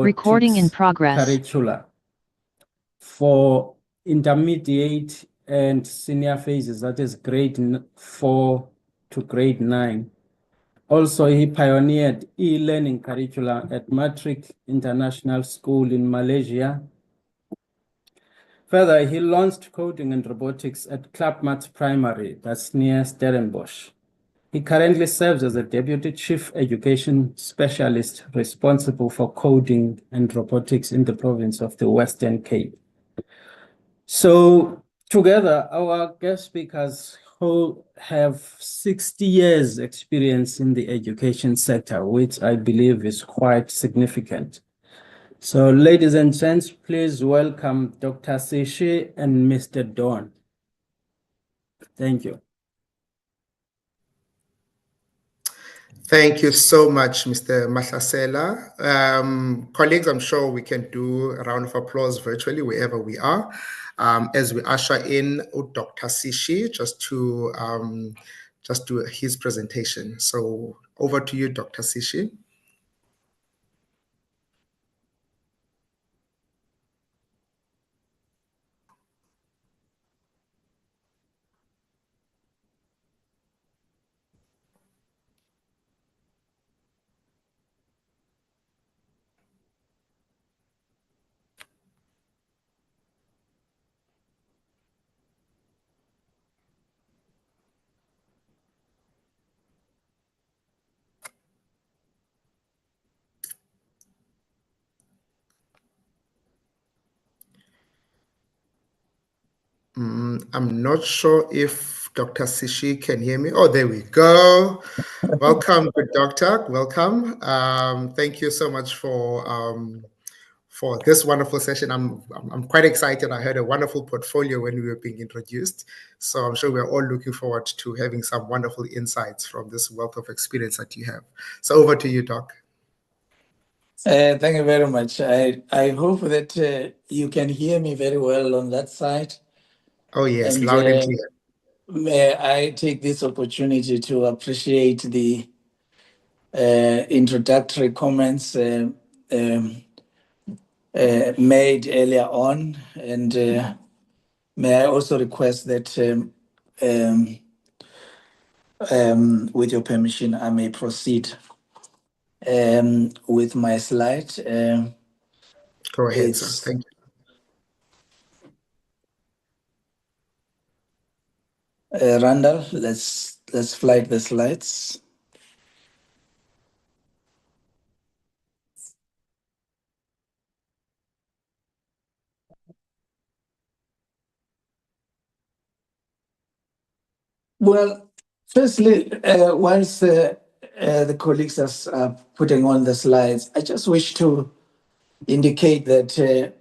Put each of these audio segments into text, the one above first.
Recording in robotics progress. curricula for intermediate and senior phases, that is grade 4 to grade 9. Also, he pioneered e-learning curricula at Matric International School in Malaysia. Further, he launched coding and robotics at Klapmat Primary, that's near Stellenbosch. He currently serves as a Deputy Chief Education Specialist responsible for coding and robotics in the province of the Western Cape. So together, our guest speakers who have 60 years experience in the education sector, which I believe is quite significant. So ladies and gents, please welcome Dr. Sishi and Mr. Dawn. Thank you. Thank you so much, Mr. Mahlasela. Colleagues, I'm sure we can do a round of applause virtually wherever we are as we usher in Dr. Sishi just to do his presentation. So over to you, Dr. Sishi. I'm not sure if Dr. Sishi can hear me. Oh, there we go. Welcome, good doctor. Welcome. Thank you so much for this wonderful session. I'm quite excited. I heard a wonderful portfolio when we were being introduced. So I'm sure we're all looking forward to having some wonderful insights from this wealth of experience that you have. So over to you, Doc. Thank you very much. I hope that you can hear me very well on that side. Oh, yes, and, loud and clear. May I take this opportunity to appreciate the introductory comments made earlier on, and may I also request that with your permission, I may proceed with my slide. Go ahead, sir. Thank you. Randall, let's flight the slides. Well, firstly, whilst the colleagues are putting on the slides, I just wish to indicate that,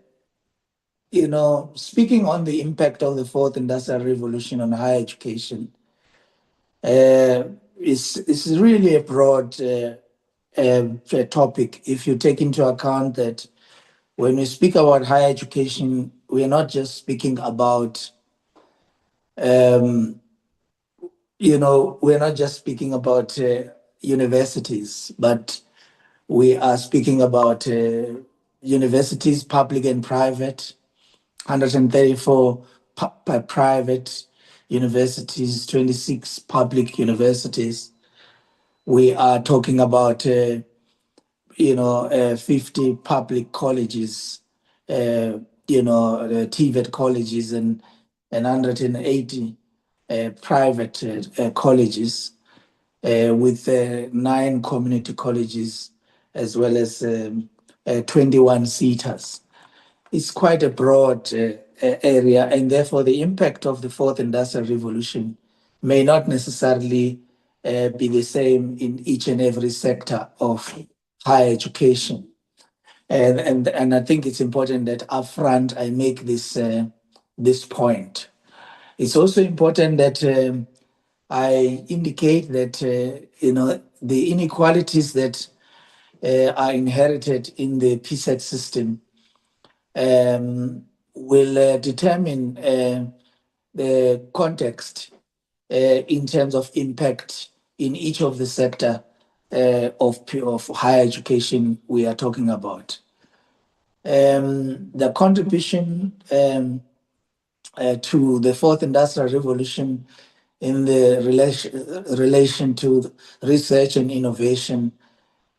speaking on the impact of the fourth industrial revolution on higher education, is really a broad topic if you take into account that when we speak about higher education, we are not just speaking about, we're not just speaking about universities, but we are speaking about universities, public and private, 134 private universities, 26 public universities. We are talking about, 50 public colleges, TVET colleges and 180 private colleges with 9 community colleges as well as 21 seaters. It's quite a broad area, and therefore the impact of the fourth industrial revolution may not necessarily be the same in each and every sector of higher education. And I think it's important that upfront I make this point. It's also important that I indicate that the inequalities that are inherited in the PSET system will determine the context in terms of impact in each of the sector of higher education we are talking about. The contribution to the fourth industrial revolution in the relation to research and innovation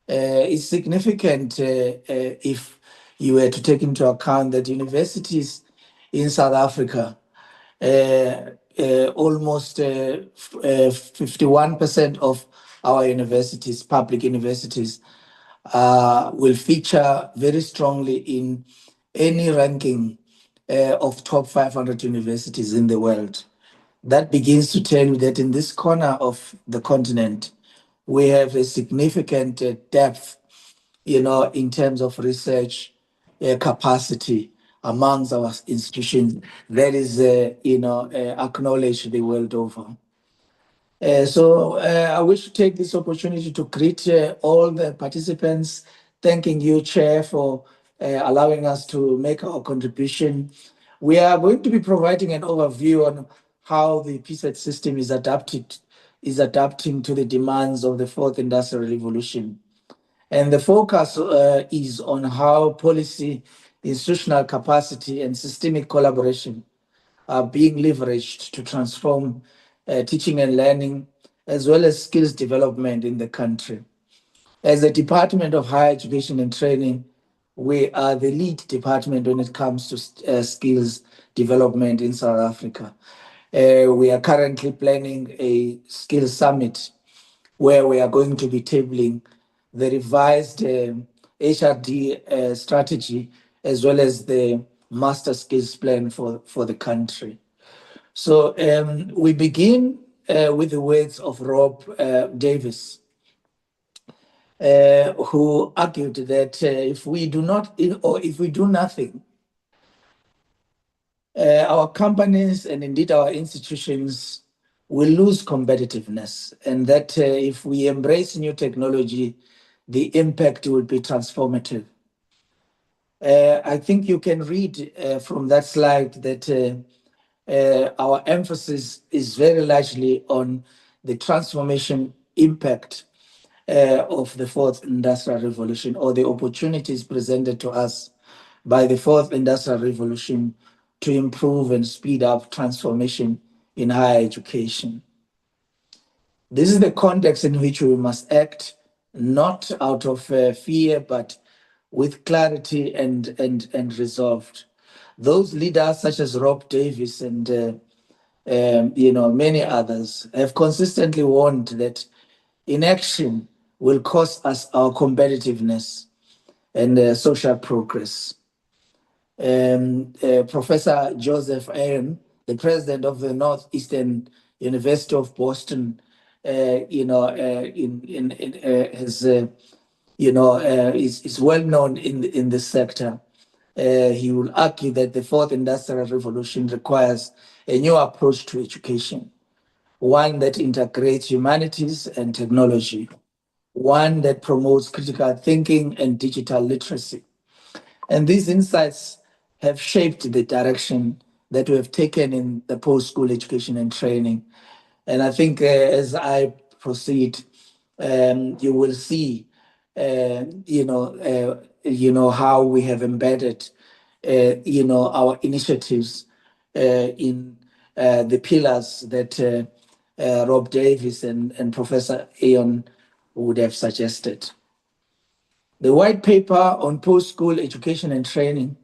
is significant if you were to take into account that universities in South Africa, almost 51% of our universities, public universities, will feature very strongly in any ranking of top 500 universities in the world. That begins to tell you that in this corner of the continent, we have a significant depth, in terms of research capacity amongst our institutions that is, acknowledged the world over. So I wish to take this opportunity to greet all the participants, thanking you, Chair, for allowing us to make our contribution. We are going to be providing an overview on how the PSET system is adapting to the demands of the fourth industrial revolution. And the focus is on how policy, institutional capacity, and systemic collaboration are being leveraged to transform teaching and learning, as well as skills development in the country. As a Department of Higher Education and Training, we are the lead department when it comes to skills development in South Africa. We are currently planning a skills summit where we are going to be tabling the revised HRD strategy, as well as the master skills plan for the country. So we begin with the words of Rob Davis, who argued that if we do nothing, our companies and indeed our institutions will lose competitiveness, and that if we embrace new technology, the impact will be transformative. I think you can read from that slide that our emphasis is very largely on the transformation impact of the fourth industrial revolution, or the opportunities presented to us by the fourth industrial revolution to improve and speed up transformation in higher education. This is the context in which we must act, not out of fear, but with clarity and resolve. Those leaders, such as Rob Davis and many others, have consistently warned that inaction will cost us our competitiveness and social progress. Professor Joseph Ayon, the president of the Northeastern University of Boston, is well known in this sector. He will argue that the fourth industrial revolution requires a new approach to education, one that integrates humanities and technology, one that promotes critical thinking and digital literacy. And these insights have shaped the direction that we have taken in the post-school education and training. And I think as I proceed, you will see, how we have embedded, our initiatives in the pillars that Rob Davis and Professor Ayon would have suggested. The white paper on post-school education and training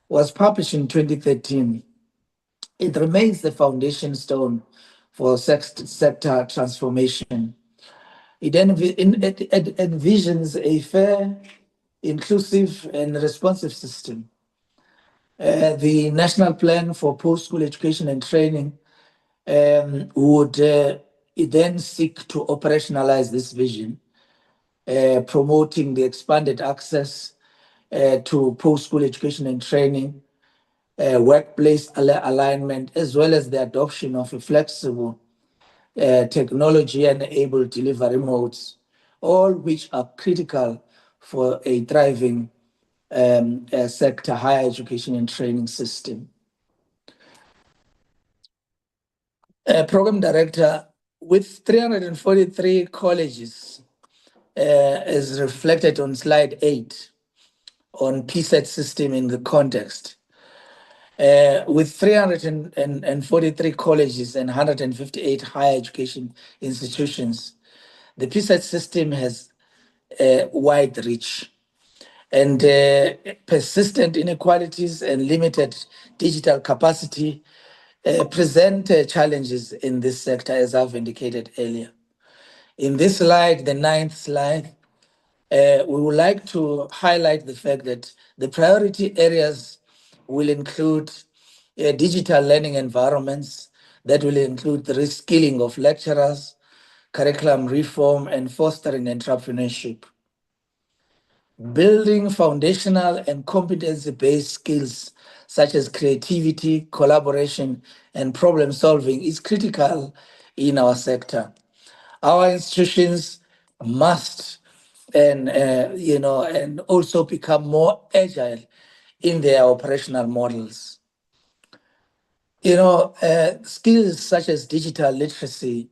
was published in 2013. It remains the foundation stone for sector transformation. It envisions a fair, inclusive, and responsive system. The National Plan for Post-School Education and Training would then seek to operationalize this vision, promoting the expanded access to post-school education and training, workplace alignment, as well as the adoption of a flexible technology-enabled delivery modes, all which are critical for a thriving sector higher education and training system. Program Director, with 343 colleges, as reflected on slide 8, on PSET system in the context. With 343 colleges and 158 higher education institutions, the PSET system has wide reach, and persistent inequalities and limited digital capacity present challenges in this sector, as I've indicated earlier. In this slide, the 9th slide, we would like to highlight the fact that the priority areas will include digital learning environments that will include the reskilling of lecturers, curriculum reform, and fostering entrepreneurship. Building foundational and competency-based skills such as creativity, collaboration, and problem solving is critical in our sector. Our institutions must and also become more agile in their operational models. Skills such as digital literacy,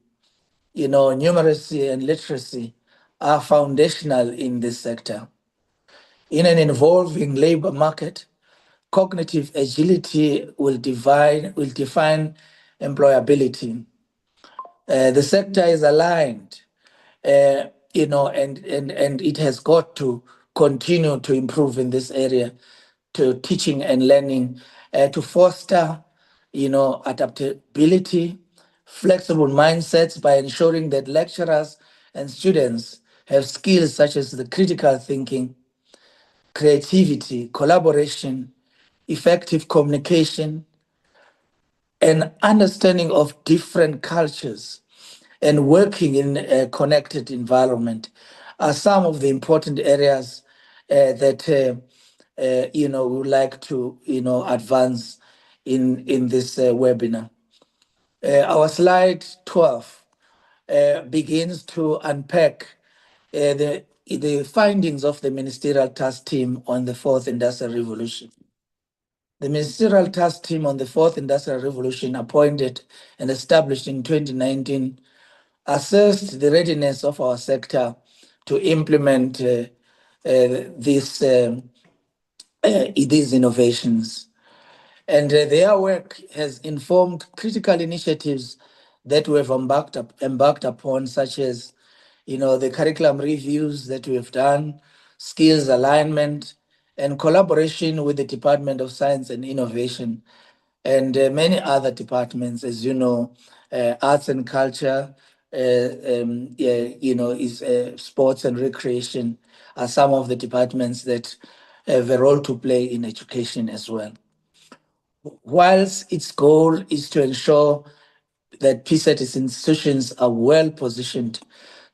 numeracy and literacy are foundational in this sector. In an evolving labor market, cognitive agility will define employability. The sector is aligned, and it has got to continue to improve in this area, to teaching and learning, to foster, adaptability, flexible mindsets by ensuring that lecturers and students have skills such as the critical thinking, creativity, collaboration, effective communication, and understanding of different cultures and working in a connected environment are some of the important areas that we would like to advance in this webinar. Our slide 12 begins to unpack the findings of the Ministerial Task Team on the Fourth Industrial Revolution. The Ministerial Task Team on the Fourth Industrial Revolution, appointed and established in 2019, assessed the readiness of our sector to implement these innovations. And their work has informed critical initiatives that we have embarked upon, such as the curriculum reviews that we have done, skills alignment, and collaboration with the Department of Science and Innovation, and many other departments, as you know, arts and culture, sports and recreation are some of the departments that have a role to play in education as well. Whilst its goal is to ensure that PSET institutions are well positioned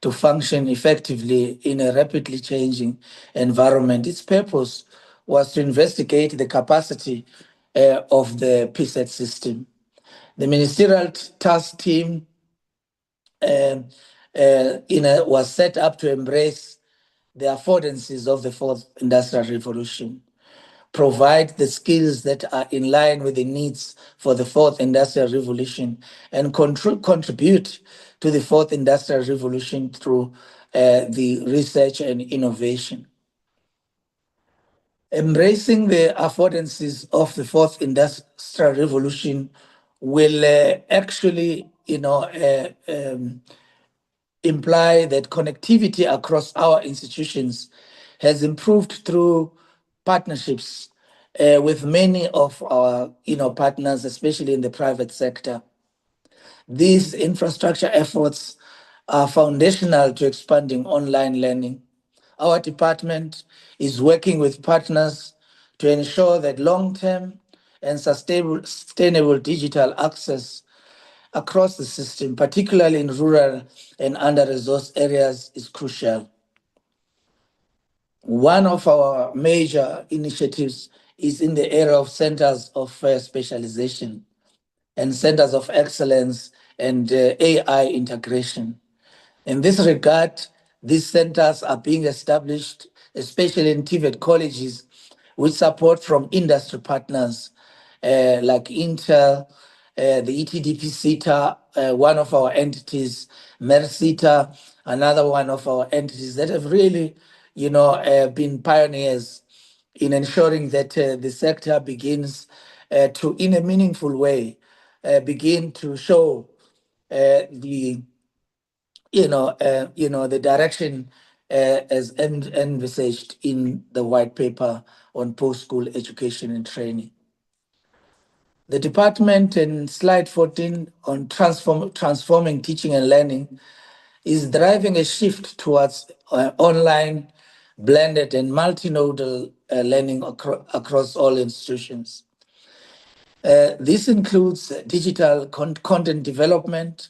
to function effectively in a rapidly changing environment, its purpose was to investigate the capacity of the PSET system. The Ministerial Task Team was set up to embrace the affordances of the Fourth Industrial Revolution, provide the skills that are in line with the needs for the Fourth Industrial Revolution, and contribute to the Fourth Industrial Revolution through the research and innovation. Embracing the affordances of the Fourth Industrial Revolution will actually, imply that connectivity across our institutions has improved through partnerships with many of our partners, especially in the private sector. These infrastructure efforts are foundational to expanding online learning. Our department is working with partners to ensure that long-term and sustainable digital access across the system, particularly in rural and under-resourced areas, is crucial. One of our major initiatives is in the area of centers of specialization and centers of excellence and AI integration. In this regard, these centers are being established, especially in TVET colleges, with support from industry partners like Intel, the ETDP CETA, one of our entities, MERCETA, another one of our entities that have really, been pioneers in ensuring that the sector begins to, in a meaningful way, begin to show the the direction as envisaged in the white paper on post-school education and training. The department in slide 14 on transforming teaching and learning is driving a shift towards online, blended and multinodal learning across all institutions. This includes digital content development.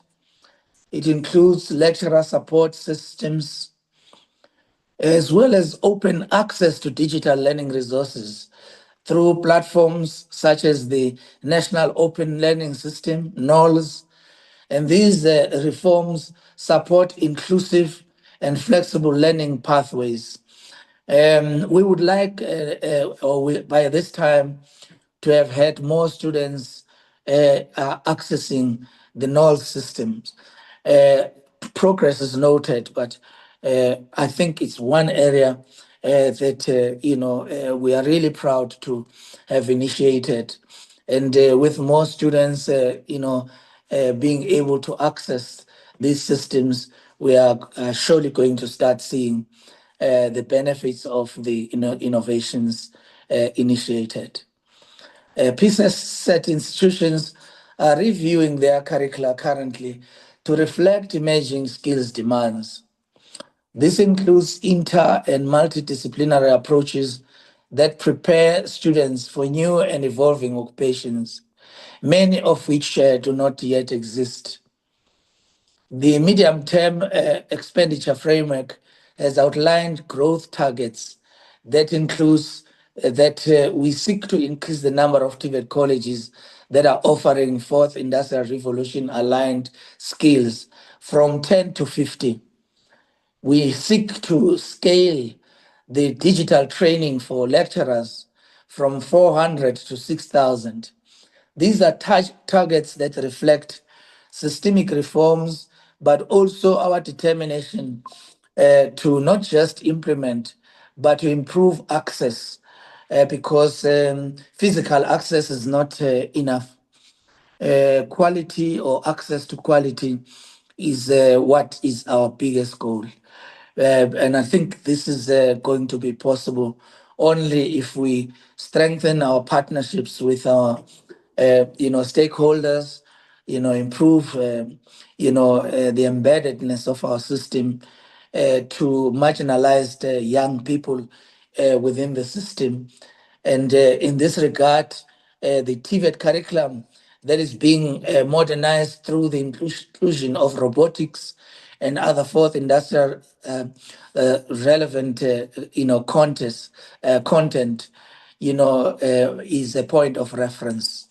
It includes lecturer support systems, as well as open access to digital learning resources through platforms such as the National Open Learning System, NOLS. And these reforms support inclusive and flexible learning pathways. We would like, by this time, to have had more students accessing the NOLS systems. Progress is noted, but I think it's one area that we are really proud to have initiated, and with more students, being able to access these systems, we are surely going to start seeing the benefits of the innovations initiated. PSET institutions are reviewing their curricula currently to reflect emerging skills demands. This includes inter and multidisciplinary approaches that prepare students for new and evolving occupations, many of which do not yet exist. The medium-term expenditure framework has outlined growth targets that includes that we seek to increase the number of TVET colleges that are offering fourth industrial revolution aligned skills from 10 to 50. We seek to scale the digital training for lecturers from 400 to 6,000. These are targets that reflect systemic reforms, but also our determination to not just implement, but to improve access, because physical access is not enough. Quality or access to quality is what is our biggest goal. And I think this is going to be possible only if we strengthen our partnerships with our stakeholders, improve the embeddedness of our system to marginalized young people within the system. And in this regard, the TVET curriculum that is being modernized through the inclusion of robotics and other fourth industrial relevant content is a point of reference.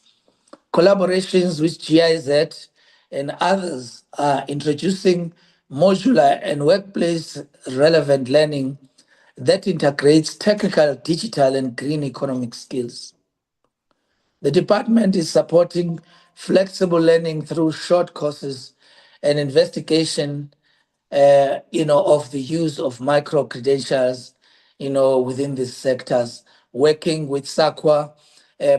Collaborations with GIZ and others are introducing modular and workplace relevant learning that integrates technical, digital, and green economic skills. The department is supporting flexible learning through short courses and investigation of the use of micro credentials, within these sectors, working with SAQA,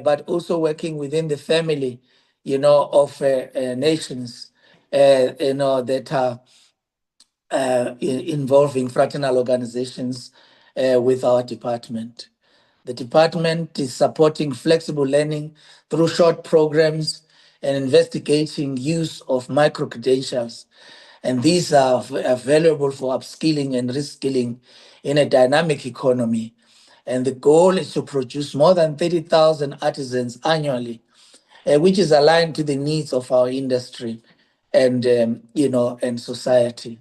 but also working within the family, of nations, that are involving fraternal organizations with our department. The department is supporting flexible learning through short programs and investigating use of micro credentials. And these are available for upskilling and reskilling in a dynamic economy. And the goal is to produce more than 30,000 artisans annually, which is aligned to the needs of our industry and, and society.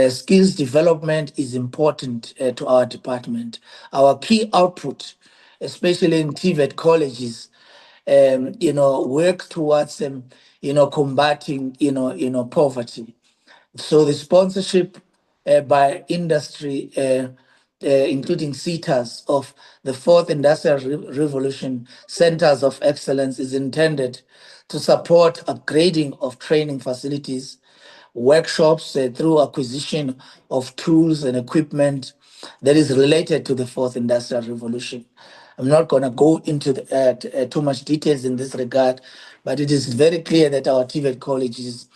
Skills development is important to our department. Our key output, especially in TVET colleges, work towards combating, poverty. So the sponsorship by industry, including CETAs of the Fourth Industrial Revolution Centers of Excellence, is intended to support upgrading of training facilities, workshops through acquisition of tools and equipment, that is related to the fourth industrial revolution. I'm not going to go into too much details in this regard, but it is very clear that our TVET colleges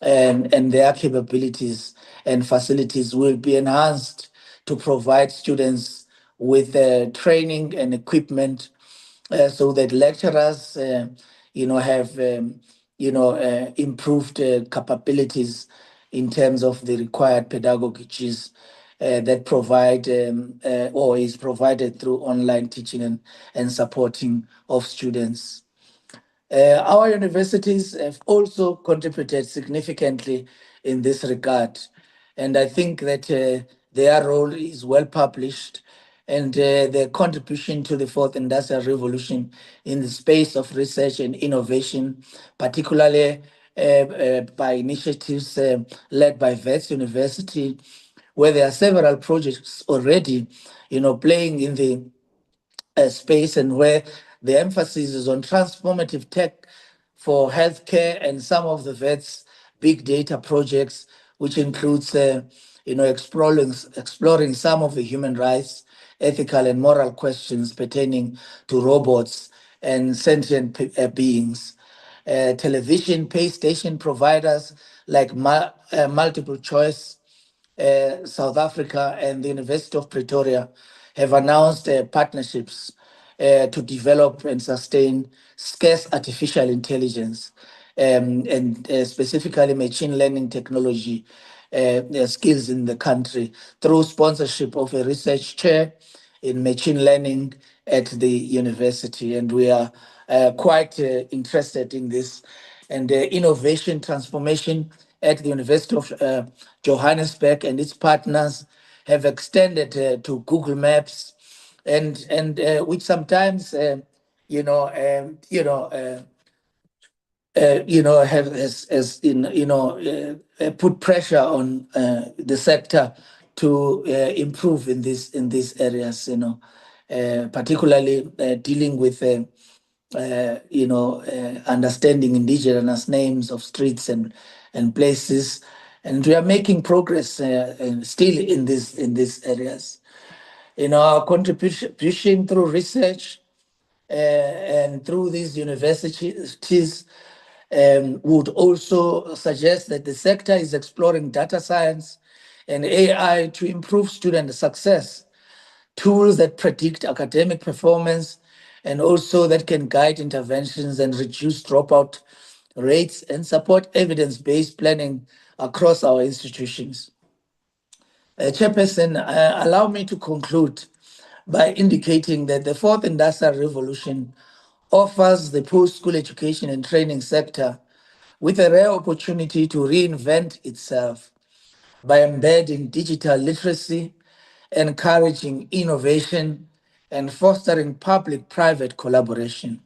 and their capabilities and facilities will be enhanced to provide students with training and equipment so that lecturers, have, improved capabilities in terms of the required pedagogies that provide or is provided through online teaching and supporting of students. Our universities have also contributed significantly in this regard. And I think that their role is well published, and their contribution to the fourth industrial revolution in the space of research and innovation, particularly by initiatives led by Wits University, where there are several projects already, playing in the space, and where the emphasis is on transformative tech for healthcare and some of the VET's big data projects, which includes, exploring some of the human rights, ethical and moral questions pertaining to robots and sentient beings. Television pay station providers like Multiple Choice South Africa and the University of Pretoria have announced partnerships to develop and sustain scarce artificial intelligence and specifically machine learning technology skills in the country through sponsorship of a research chair in machine learning at the university. And we are quite interested in this. And innovation transformation at the University of Johannesburg and its partners have extended to Google Maps, and which sometimes has put pressure on the sector to improve in these areas, particularly dealing with understanding indigenous names of streets and places, and we are making progress still in these areas. Our contribution through research and through these universities would also suggest that the sector is exploring data science and AI to improve student success, tools that predict academic performance and also that can guide interventions and reduce dropout rates and support evidence-based planning across our institutions. Chairperson, allow me to conclude by indicating that the fourth industrial revolution offers the post-school education and training sector with a rare opportunity to reinvent itself by embedding digital literacy, encouraging innovation, and fostering public-private collaboration.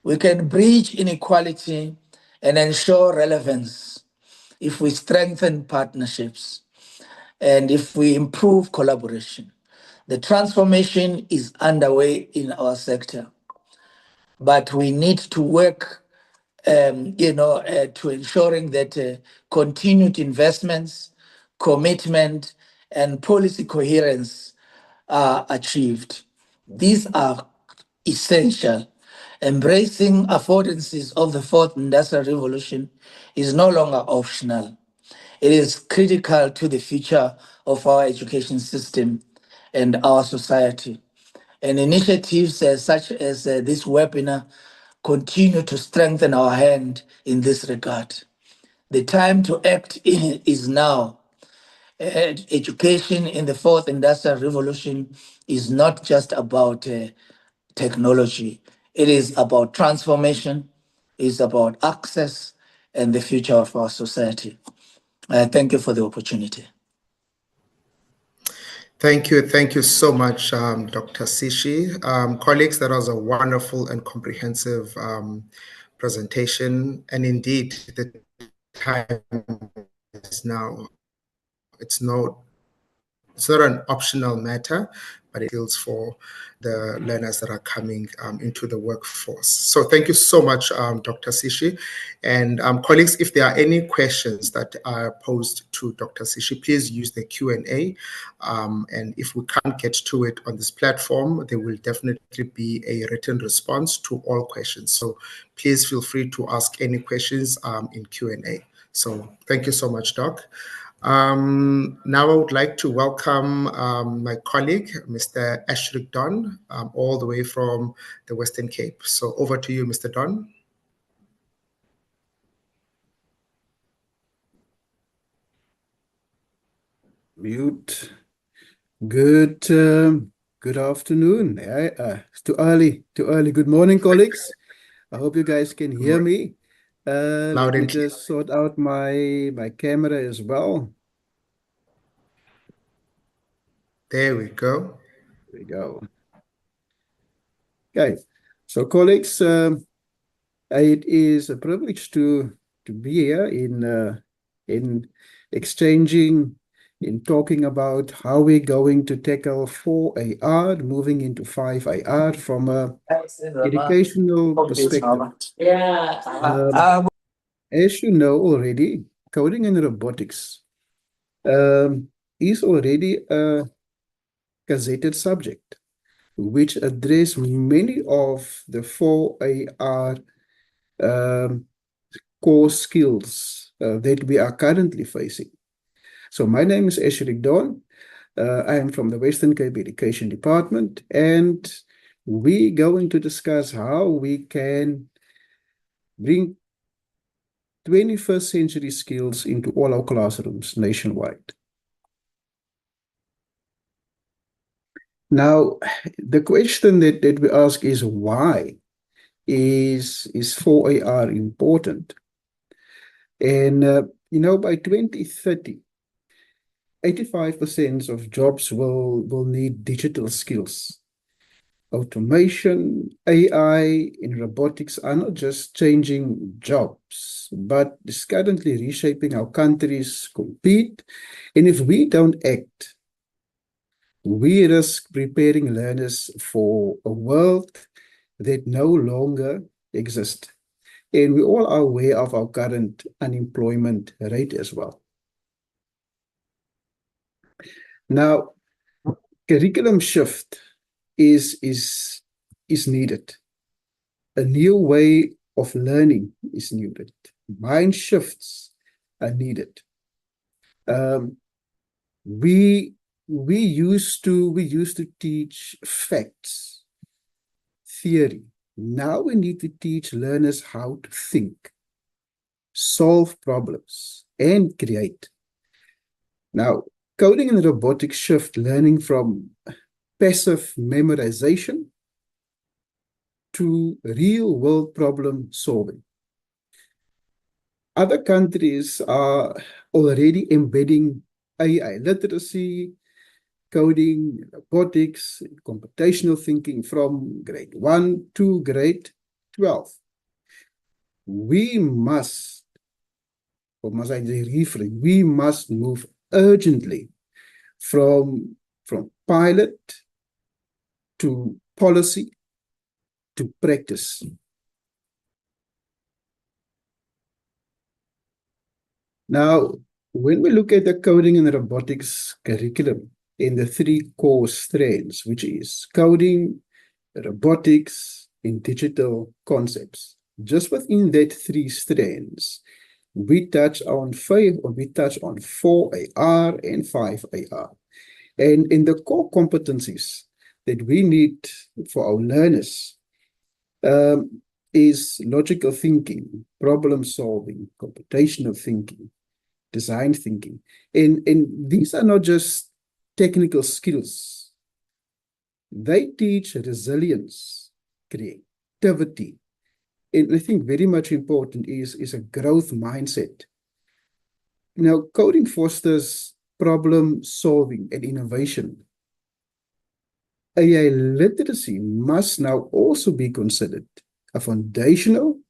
We can bridge inequality and ensure relevance if we strengthen partnerships and if we improve collaboration. The transformation is underway in our sector, but we need to work to ensuring that continued investments, commitment, and policy coherence are achieved. These are essential. Embracing affordances of the fourth industrial revolution is no longer optional. It is critical to the future of our education system and our society. And initiatives such as this webinar continue to strengthen our hand in this regard. The time to act is now. Education in the fourth industrial revolution is not just about technology. It is about transformation, it's about access and the future of our society. Thank you for the opportunity. Thank you so much, Dr. Sishi. Colleagues, that was a wonderful and comprehensive presentation. And indeed, the time is now. It's not an optional matter, but it skills for the learners that are coming into the workforce. So thank you so much, Dr. Sishi. And colleagues, if there are any questions that are posed to Dr. Sishi, please use the Q&A. And if we can't get to it on this platform, there will definitely be a written response to all questions. So please feel free to ask any questions in Q&A. So thank you so much, Doc. Now I would like to welcome my colleague, Mr. Ashric Don, all the way from the Western Cape. So over to you, Mr. Don. Mute. Good afternoon. It's too early. Good morning, colleagues. I hope you guys can hear me. Let me just sort out my camera as well. There we go. There we go. Okay. So, colleagues, it is a privilege to be here in exchanging, in talking about how we're going to tackle 4AR, moving into 5AR from a educational perspective. As you know already, coding and robotics is already a gazetted subject, which address many of the 4AR core skills that we are currently facing. So my name is Ashric Don. I am from the Western Cape Education Department, and we're going to discuss how we can bring 21st century skills into all our classrooms nationwide. Now, the question that we ask is why is 4AR important? And, by 2030, 85% of jobs will need digital skills. Automation, AI, and robotics are not just changing jobs, but it's currently reshaping how countries compete. And if we don't act, we risk preparing learners for a world that no longer exists. And we all are aware of our current unemployment rate as well. Now, curriculum shift is needed. A new way of learning is needed. Mind shifts are needed. We used to teach facts, theory. Now we need to teach learners how to think, solve problems, and create. Now, coding and robotics shift learning from passive memorization to real-world problem solving. Other countries are already embedding AI literacy, coding, robotics, computational thinking from grade 1 to grade 12. We must, or must I say reframe, we must move urgently from pilot to policy to practice. Now, when we look at the coding and robotics curriculum in the 3 core strands, which is coding, robotics, and digital concepts, just within that 3 strands, we touch on 4AR and 5AR. And in the core competencies that we need for our learners is logical thinking, problem solving, computational thinking, design thinking. And these are not just technical skills. They teach resilience, creativity. And I think very much important is a growth mindset. Now, coding fosters problem solving and innovation. AI literacy must now also be considered a foundational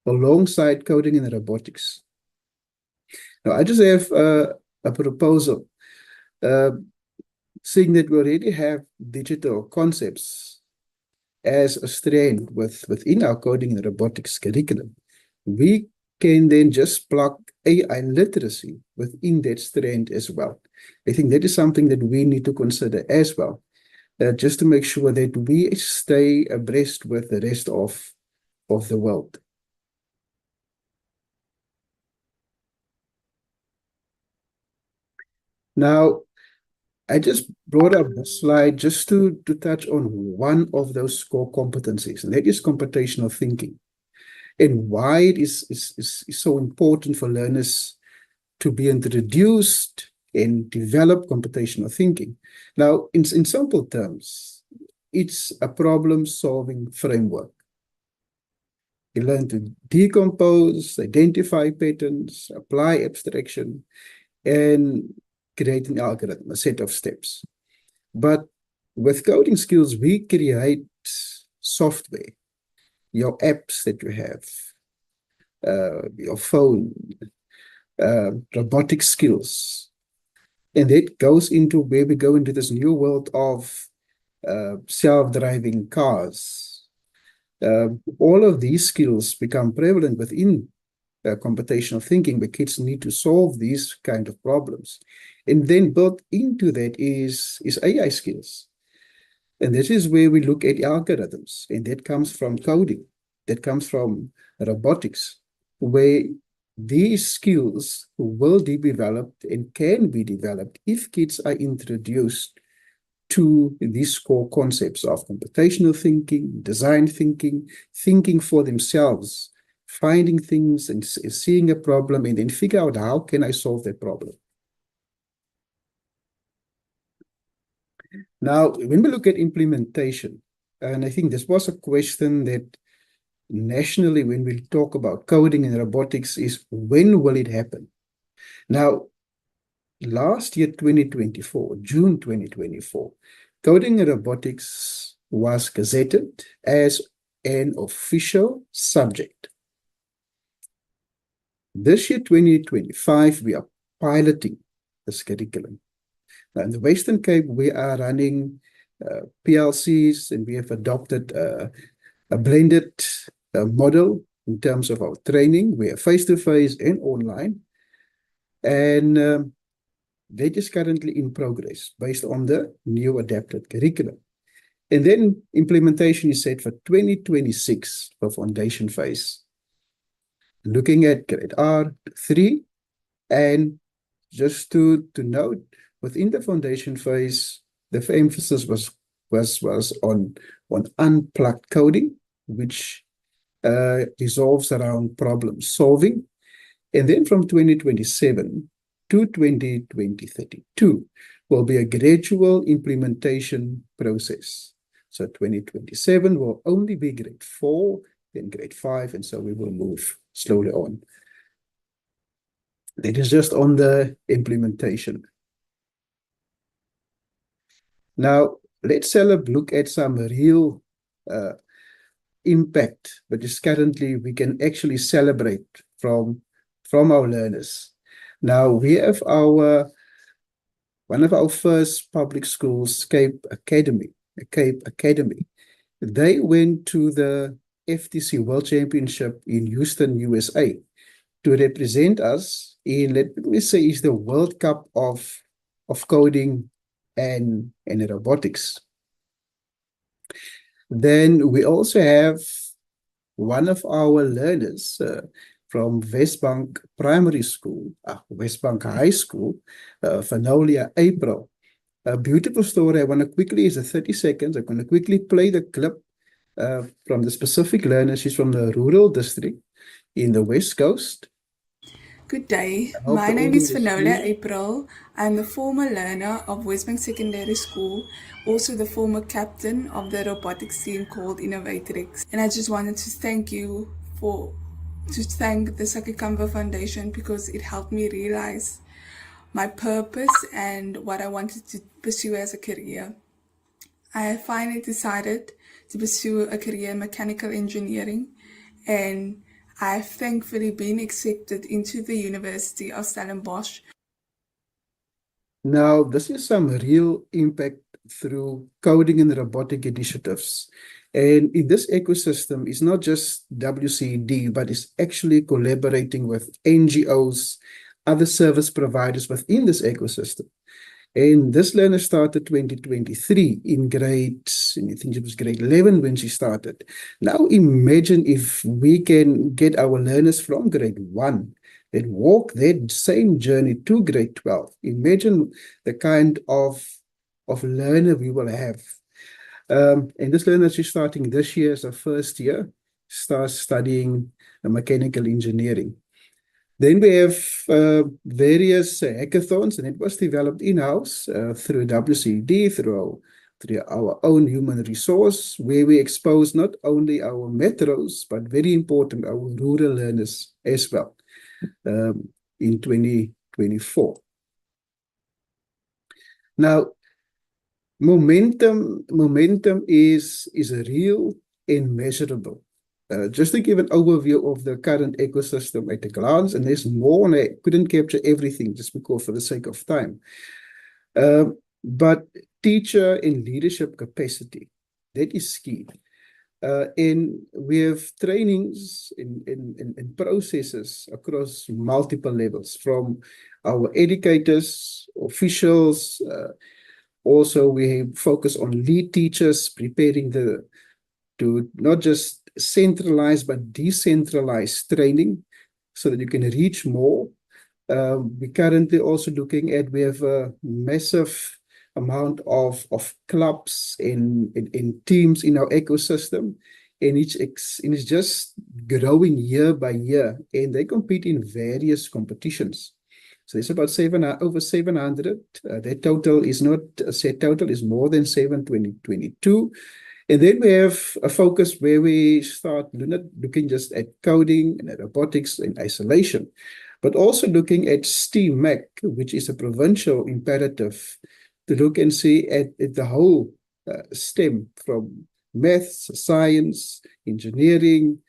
alongside coding and robotics. Now, I just have a proposal. seeing that we already have digital concepts as a strand within our coding and robotics curriculum, we can then just plug AI literacy within that strand as well. I think that is something that we need to consider as well, just to make sure that we stay abreast with the rest of the world. Now, I just brought up this slide just to touch on one of those core competencies, and that is computational thinking, and why it is so important for learners to be introduced and develop computational thinking. Now, in simple terms, it's a problem-solving framework. You learn to decompose, identify patterns, apply abstraction, and create an algorithm, a set of steps. But with coding skills, we create software, your apps that you have, your phone, robotic skills. And that goes into where we go into this new world of self-driving cars. All of these skills become prevalent within computational thinking, where kids need to solve these kind of problems. And then built into that is AI skills. And this is where we look at algorithms, and that comes from coding, that comes from robotics, where these skills will be developed and can be developed if kids are introduced to these core concepts of computational thinking, design thinking, thinking for themselves, finding things and seeing a problem, and then figure out how can I solve that problem. Now, when we look at implementation, and I think this was a question that nationally, when we talk about coding and robotics, is when will it happen? Now, last year, 2024, June 2024, coding and robotics was gazetted as an official subject. This year, 2025, we are piloting this curriculum. Now, in the Western Cape, we are running PLCs, and we have adopted a blended model in terms of our training. We are face-to-face and online. And that is currently in progress based on the new adapted curriculum. And then implementation is set for 2026 for foundation phase. Looking at grade R3, and just to note, within the foundation phase, the emphasis was on unplugged coding, which resolves around problem solving. And then from 2027 to 2032 will be a gradual implementation process. So 2027 will only be grade 4, then grade 5, and so we will move slowly on. That is just on the implementation. Now, let's have a look at some real impact, but is currently we can actually celebrate from our learners. Now, we have one of our first public schools, Cape Academy. They went to the FTC World Championship in Houston, USA, to represent us in, let me say, is the World Cup of coding and robotics. Then we also have one of our learners from Westbank Primary School, Westbank High School, Fanolia April. A beautiful story. I want to quickly, it's 30 seconds, I'm going to quickly play the clip from the specific learner. She's from the rural district in the West Coast. Good day, my name is Fanolia April. I'm the former learner of Westbank Secondary School, also the former captain of the robotics team called Innovatrix. And I just wanted to thank you to thank the Sakikamba Foundation, because it helped me realize my purpose and what I wanted to pursue as a career. I finally decided to pursue a career in mechanical engineering, and I've thankfully been accepted into the University of Stellenbosch. Now, this is some real impact through coding and robotic initiatives. And in this ecosystem, it's not just WCED, but it's actually collaborating with NGOs, other service providers within this ecosystem. And this learner started 2023 in grade, I think it was grade 11 when she started. Now imagine if we can get our learners from grade 1 that walk that same journey to grade 12. Imagine the kind of learner we will have. And this learner, she's starting this year as a first year, starts studying mechanical engineering. Then we have various hackathons, and it was developed in-house through WCED, through our own human resource, where we expose not only our metros, but very important, our rural learners as well in 2024. Now, momentum is real and measurable. Just to give an overview of the current ecosystem at a glance, and there's more, and I couldn't capture everything just because for the sake of time. But teacher and leadership capacity, that is key. And we have trainings and processes across multiple levels, from our educators, officials. Also, we focus on lead teachers, preparing to not just centralize but decentralize training so that you can reach more. We're currently also looking at, we have a massive amount of clubs in teams in our ecosystem, and it's just growing year by year, and they compete in various competitions. So there's about over 700. That total is not a set total, is more than 722. And then we have a focus where we start not looking just at coding and at robotics in isolation, but also looking at STEAM-MAC, which is a provincial imperative to look and see at the whole STEM, from maths, science, engineering,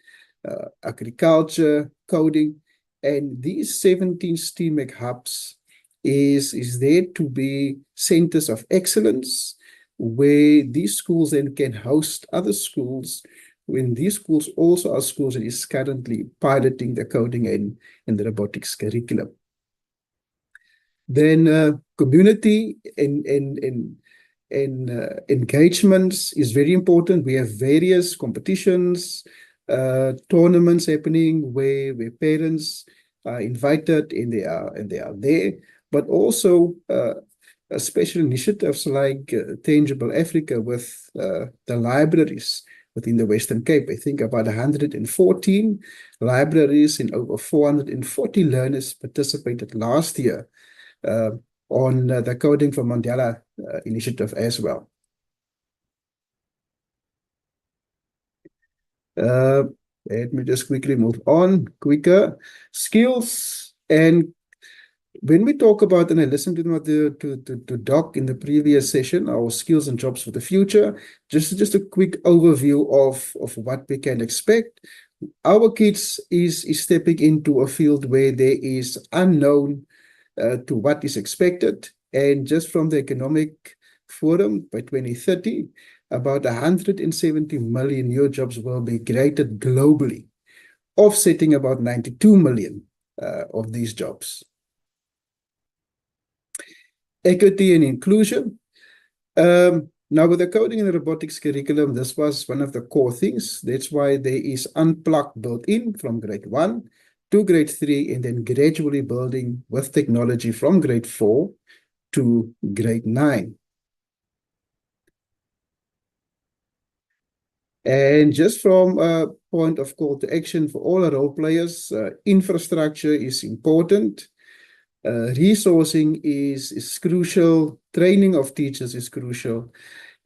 agriculture, coding. And these 17 STEAM-MAC hubs is there to be centers of excellence, where these schools then can host other schools, when these schools also are schools that is currently piloting the coding and the robotics curriculum. Then community and engagements is very important. We have various competitions, tournaments happening where parents are invited and they are there, but also special initiatives like Tangible Africa with the libraries within the Western Cape. I think about 114 libraries and over 440 learners participated last year on the Coding for Mandela initiative as well. Let me just quickly move on quicker. Skills, and when we talk about, and I listened to Doc in the previous session, our skills and jobs for the future, just a quick overview of what we can expect. Our kids is stepping into a field where there is unknown to what is expected. And just from the Economic Forum, by 2030, about 170 million new jobs will be created globally, offsetting about 92 million of these jobs. Equity and inclusion. Now, with the coding and robotics curriculum, this was one of the core things. That's why there is Unplugged built in from grade 1 to grade 3, and then gradually building with technology from grade 4 to grade 9. And just from a point of call to action for all our role players, infrastructure is important. Resourcing is crucial. Training of teachers is crucial.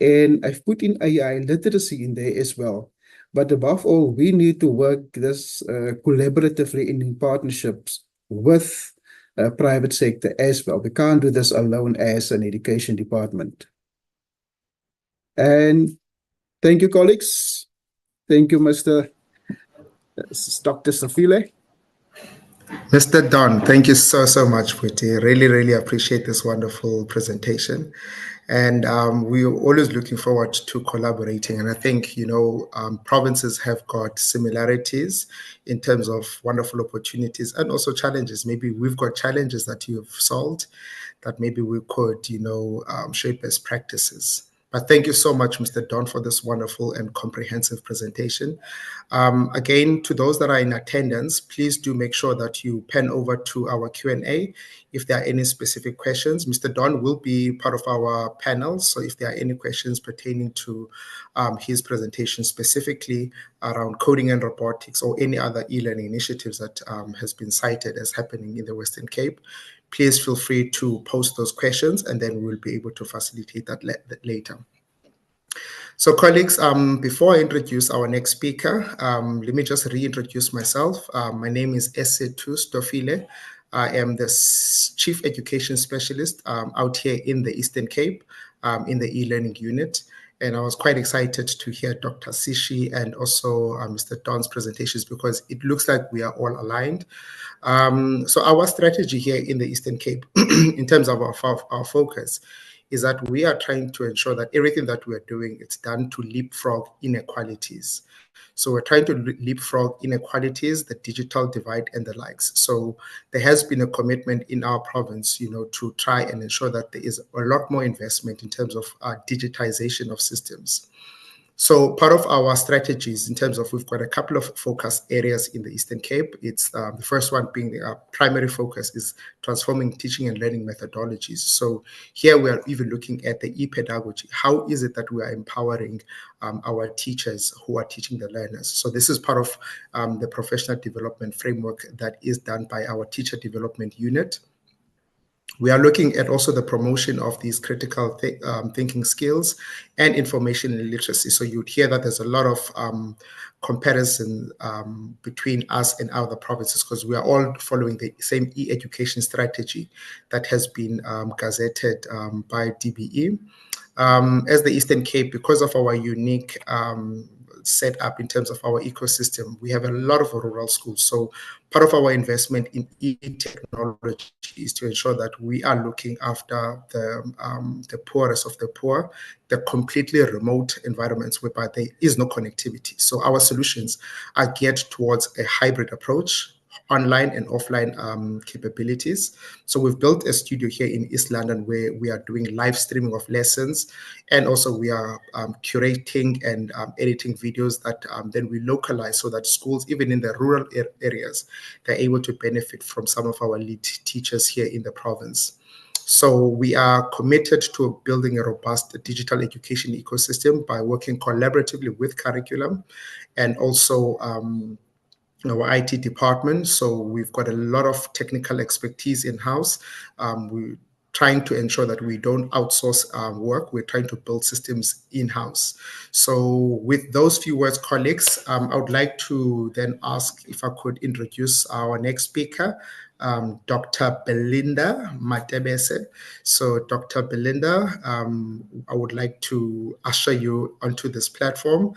And I've put in AI literacy in there as well. But above all, we need to work this collaboratively in partnerships with private sector as well. We can't do this alone as an education department. And thank you, colleagues. Thank you, Dr. Safile. Mr. Don, thank you so much, Puti. Really appreciate this wonderful presentation. And we're always looking forward to collaborating. And I think, provinces have got similarities in terms of wonderful opportunities and also challenges. Maybe we've got challenges that you've solved that maybe we could, shape best practices. But thank you so much, Mr. Don, for this wonderful and comprehensive presentation. Again, to those that are in attendance, please do make sure that you pen over to our Q&A if there are any specific questions. Mr. Don will be part of our panel, so if there are any questions pertaining to his presentation specifically around coding and robotics or any other e-learning initiatives that has been cited as happening in the Western Cape, please feel free to post those questions and then we'll be able to facilitate that later. So colleagues, before I introduce our next speaker, let me just reintroduce myself. My name is Esetu Stofile. I am the Chief Education Specialist out here in the Eastern Cape in the e-learning unit. And I was quite excited to hear Dr. Sishi and also Mr. Don's presentations because it looks like we are all aligned. So our strategy here in the Eastern Cape, in terms of our focus, is that we are trying to ensure that everything that we are doing, it's done to leapfrog inequalities. So we're trying to leapfrog inequalities, the digital divide and the likes. So there has been a commitment in our province, to try and ensure that there is a lot more investment in terms of digitization of systems. So part of our strategies in terms of, we've got a couple of focus areas in the Eastern Cape. It's the first one being our primary focus is transforming teaching and learning methodologies. So here we are even looking at the e-pedagogy. How is it that we are empowering our teachers who are teaching the learners? So this is part of the professional development framework that is done by our teacher development unit. We are looking at also the promotion of these critical thinking skills and information literacy. So you'd hear that there's a lot of comparison between us and other provinces because we are all following the same e-education strategy that has been gazetted by DBE. As the Eastern Cape, because of our unique set up in terms of our ecosystem, we have a lot of rural schools. So part of our investment in e-technology is to ensure that we are looking after the poorest of the poor, the completely remote environments whereby there is no connectivity. So our solutions are geared towards a hybrid approach, online and offline capabilities. So we've built a studio here in East London where we are doing live streaming of lessons, and also we are curating and editing videos that then we localize so that schools, even in the rural areas, they're able to benefit from some of our lead teachers here in the province. So we are committed to building a robust digital education ecosystem by working collaboratively with curriculum and also our IT department. So we've got a lot of technical expertise in-house. We're trying to ensure that we don't outsource work. We're trying to build systems in-house. So with those few words, colleagues, I would like to then ask if I could introduce our next speaker, Dr. Belinda Matebese. So Dr. Belinda, I would like to usher you onto this platform.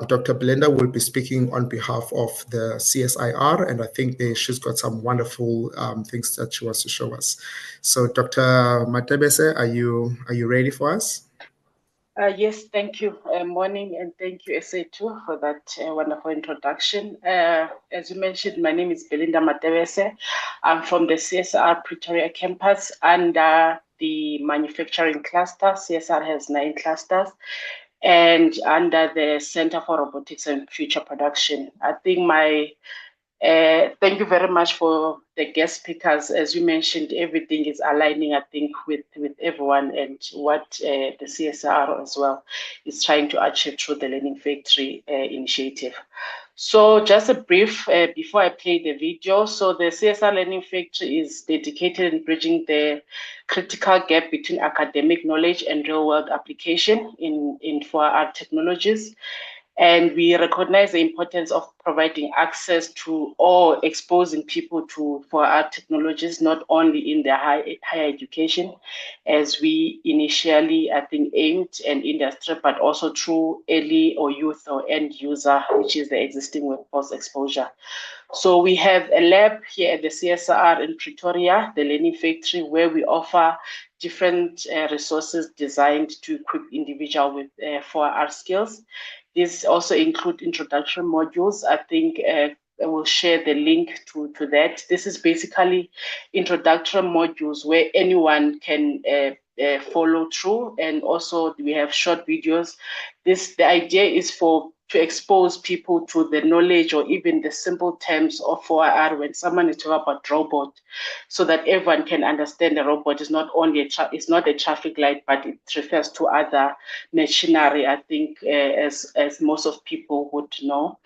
Dr. Belinda will be speaking on behalf of the CSIR, and I think she's got some wonderful things that she wants to show us. So, Dr. Matebese, are you ready for us? Yes, thank you. Morning, and thank you, SA2, for that wonderful introduction. As you mentioned, my name is Belinda Matebese. I'm from the CSIR Pretoria campus under the manufacturing cluster. CSIR has 9 clusters. And under the Center for Robotics and Future Production. I think thank you very much for the guest speakers. As you mentioned, everything is aligning, I think, with everyone and what the CSIR as well is trying to achieve through the Learning Factory initiative. So just a brief, before I play the video. So the CSIR Learning Factory is dedicated in bridging the critical gap between academic knowledge and real-world application in 4R technologies. And we recognize the importance of providing access to or exposing people to for our technologies, not only in their higher education, as we initially, I think, aimed and industry, but also through early or youth or end user, which is the existing workforce exposure. So we have a lab here at the CSIR in Pretoria, the Learning Factory, where we offer different resources designed to equip individuals with 4R skills. These also include introduction modules. I think I will share the link to that. This is basically introductory modules where anyone can follow through, and also we have short videos. The idea is to expose people to the knowledge or even the simple terms of 4R when someone is talking about robot, so that everyone can understand the robot is not only it's not a traffic light, but it refers to other machinery, I think, as most of people would know.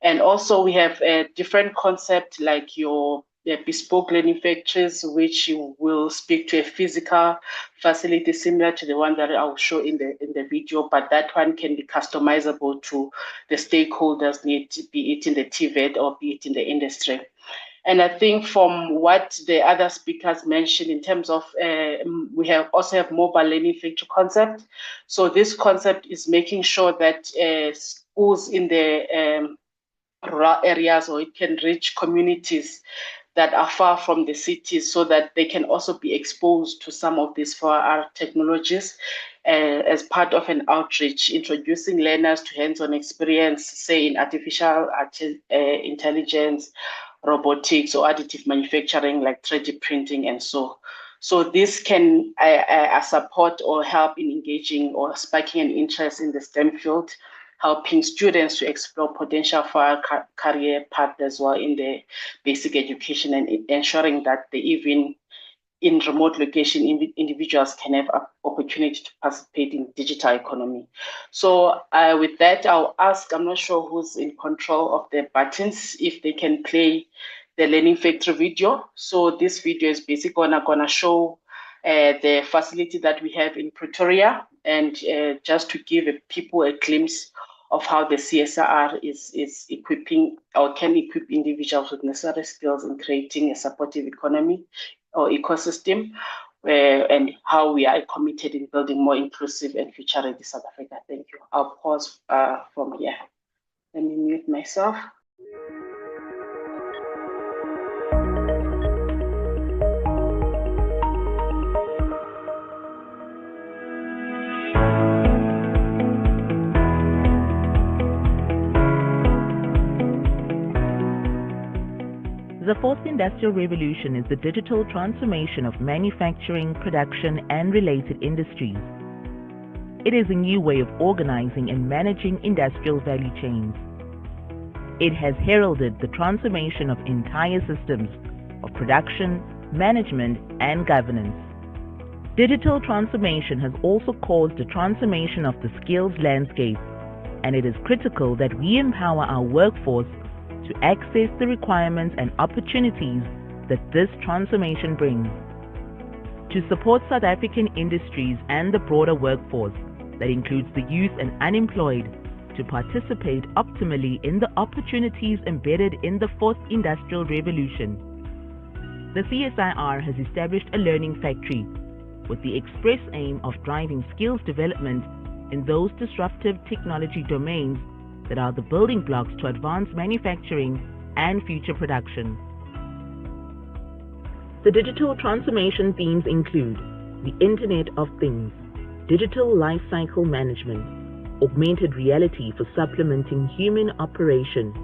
And also we have a different concept like your bespoke learning factories, which will speak to a physical facility similar to the one that I will show in the video, but that one can be customizable to the stakeholders need, be it in the TVET or be it in the industry. And I think from what the other speakers mentioned in terms of, we also have mobile learning factory concept. So this concept is making sure that schools in the rural areas, or it can reach communities that are far from the cities, so that they can also be exposed to some of these 4R technologies as part of an outreach, introducing learners to hands-on experience, say in artificial intelligence, robotics, or additive manufacturing like 3D printing and so. So this can support or help in engaging or sparking an interest in the STEM field, helping students to explore potential for our career path as well in the basic education, and ensuring that they even in remote location, individuals can have an opportunity to participate in digital economy. So with that, I'll ask, I'm not sure who's in control of the buttons, if they can play the Learning Factory video. So this video is basically gonna show the facility that we have in Pretoria, and just to give people a glimpse of how the CSIR is equipping or can equip individuals with necessary skills in creating a supportive economy or ecosystem, and how we are committed in building more inclusive and future-ready South Africa. Thank you. I'll pause from here. Let me mute myself. The fourth industrial revolution is the digital transformation of manufacturing, production, and related industries. It is a new way of organizing and managing industrial value chains. It has heralded the transformation of entire systems of production, management, and governance. Digital transformation has also caused a transformation of the skills landscape, and it is critical that we empower our workforce to access the requirements and opportunities that this transformation brings. To support South African industries and the broader workforce, that includes the youth and unemployed, to participate optimally in the opportunities embedded in the fourth industrial revolution, the CSIR has established a learning factory with the express aim of driving skills development in those disruptive technology domains that are the building blocks to advance manufacturing and future production. The digital transformation themes include the Internet of Things, digital lifecycle management, augmented reality for supplementing human operation,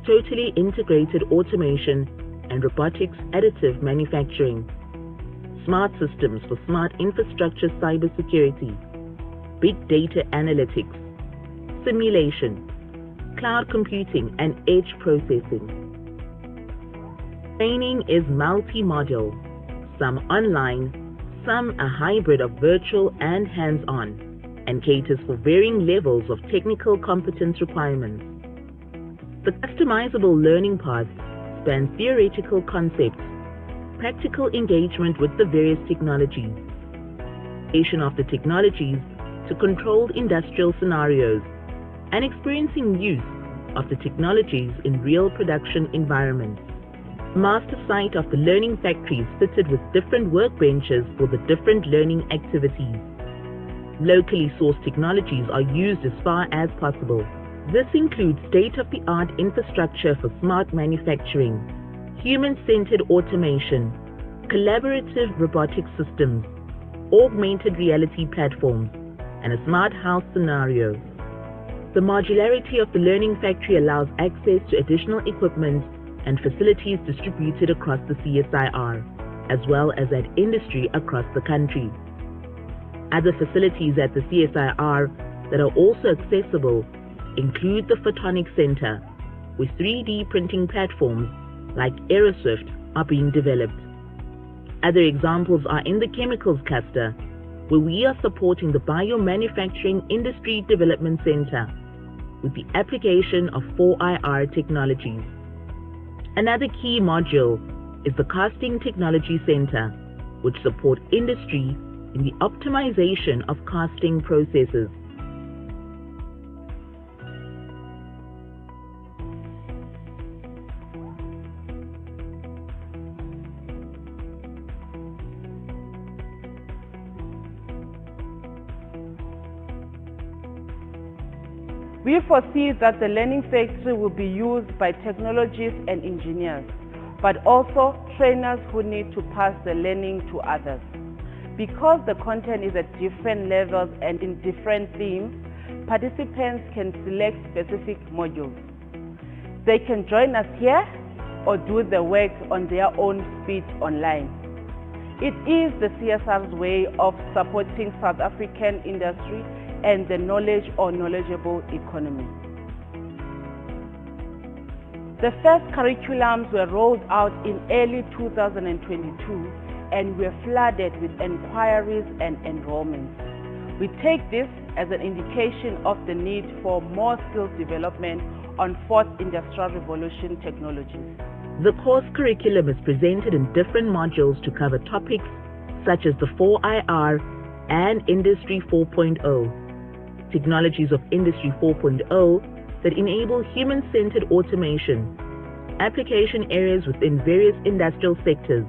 totally integrated automation and robotics additive manufacturing, smart systems for smart infrastructure cybersecurity, big data analytics, simulation, cloud computing, and edge processing. Training is multi-module, some online, some a hybrid of virtual and hands-on, and caters for varying levels of technical competence requirements. The customizable learning path spans theoretical concepts, practical engagement with the various technologies, application of the technologies to controlled industrial scenarios, and experiencing use of the technologies in real production environments. Master site of the learning factories fitted with different workbenches for the different learning activities. Locally sourced technologies are used as far as possible. This includes state-of-the-art infrastructure for smart manufacturing, human-centered automation, collaborative robotic systems, augmented reality platforms, and a smart house scenario. The modularity of the learning factory allows access to additional equipment and facilities distributed across the CSIR, as well as at industry across the country. Other facilities at the CSIR that are also accessible include the Photonics Center, with 3D printing platforms like Aeroswift are being developed. Other examples are in the Chemicals Cluster, where we are supporting the Biomanufacturing Industry Development Center with the application of 4IR technologies. Another key module is the Casting Technology Center, which support industry in the optimization of casting processes. We foresee that the learning factory will be used by technologists and engineers, but also trainers who need to pass the learning to others. Because the content is at different levels and in different themes, participants can select specific modules. They can join us here or do the work on their own speed online. It is the CSIR's way of supporting South African industry and the knowledge or knowledgeable economy. The first curriculums were rolled out in early 2022 and were flooded with inquiries and enrollments. We take this as an indication of the need for more skills development on fourth industrial revolution technologies. The course curriculum is presented in different modules to cover topics such as the 4IR and Industry 4.0. Technologies of Industry 4.0 that enable human-centered automation, application areas within various industrial sectors,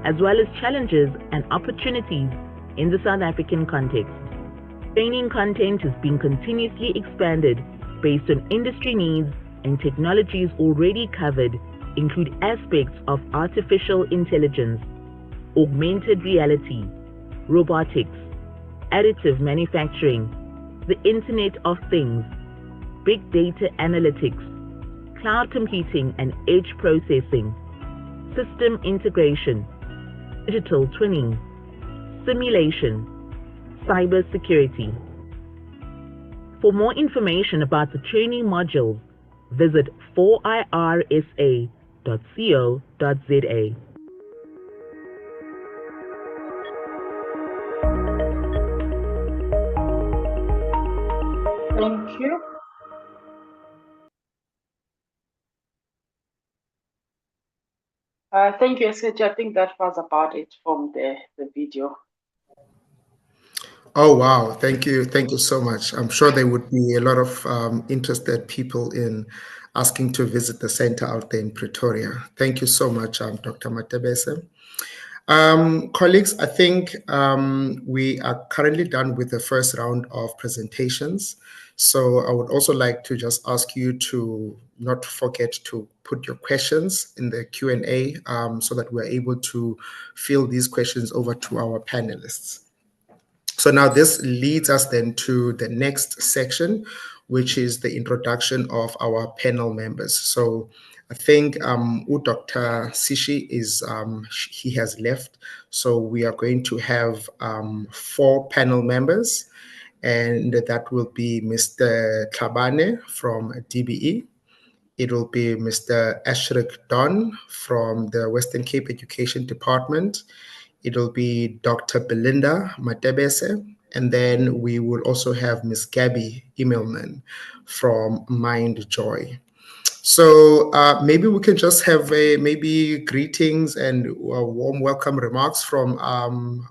as well as challenges and opportunities in the South African context. Training content is being continuously expanded based on industry needs, and technologies already covered include aspects of artificial intelligence, augmented reality, robotics, additive manufacturing, the Internet of Things, big data analytics, cloud computing and edge processing, system integration, digital twinning, simulation, cybersecurity. For more information about the training modules, visit 4irsa.co.za. Thank you. Thank you, SH. I think that was about it from the video. Oh, wow. Thank you. Thank you so much. I'm sure there would be a lot of interested people in asking to visit the center out there in Pretoria. Thank you so much, Dr. Matebese. Colleagues, I think we are currently done with the first round of presentations. So I would also like to just ask you to not forget to put your questions in the Q&A so that we're able to fill these questions over to our panelists. So now this leads us then to the next section, which is the introduction of our panel members. So I think Dr. Sishi he has left. So we are going to have 4 panel members, and that will be Mr. Tlhabane from DBE. It will be Mr. Ashric Don from the Western Cape Education Department. It will be Dr. Belinda Matebese, and then we will also have Ms. Gabby Immelman from Mind Joy. So maybe we can just have maybe greetings and warm welcome remarks from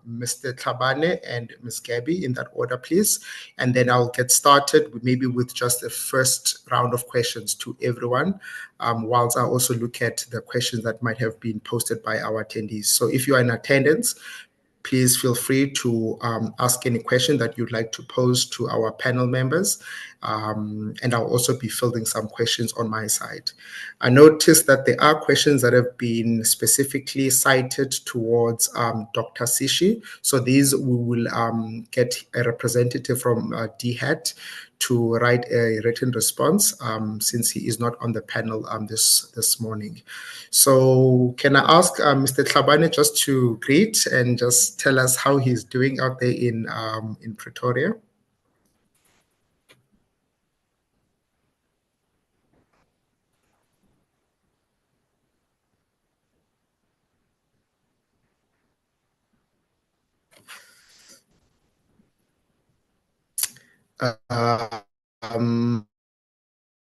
Mr. Tlhabane and Ms. Gabby in that order, please. And then I'll get started maybe with just a first round of questions to everyone, whilst I also look at the questions that might have been posted by our attendees. So if you are in attendance, please feel free to ask any question that you'd like to pose to our panel members. And I'll also be fielding some questions on my side. I noticed that there are questions that have been specifically cited towards Dr. Sishi. So these we will get a representative from DHAT to write a written response since he is not on the panel this morning. So can I ask Mr. Tlhabane just to greet and just tell us how he's doing out there in Pretoria?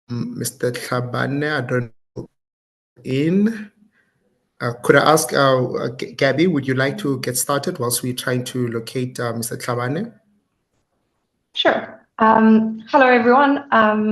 Mr. Tlhabane, I don't know in. Could I ask Gabby, would you like to get started whilst we're trying to locate Mr. Tlhabane? Sure. Hello, everyone.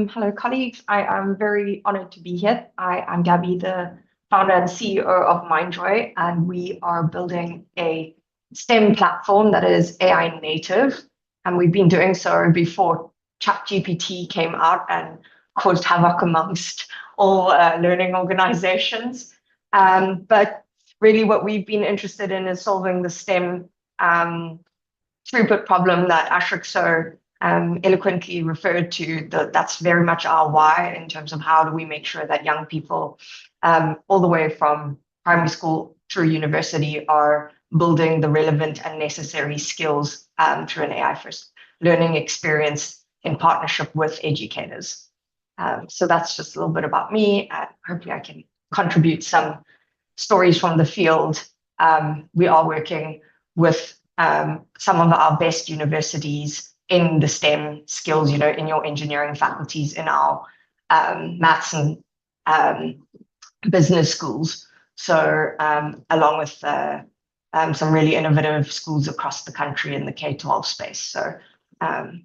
Hello, colleagues. I am very honored to be here. I'm Gabby, the founder and CEO of Mindjoy, and we are building a STEM platform that is AI native. And we've been doing so before ChatGPT came out and caused havoc amongst all learning organizations. But really what we've been interested in is solving the STEM throughput problem that Ashric so eloquently referred to. That's very much our why in terms of how do we make sure that young people all the way from primary school through university are building the relevant and necessary skills through an AI-first learning experience in partnership with educators. So that's just a little bit about me, and hopefully I can contribute some stories from the field. We are working with some of our best universities in the STEM skills, in your engineering faculties, in our maths and business schools. So along with some really innovative schools across the country in the K-12 space. So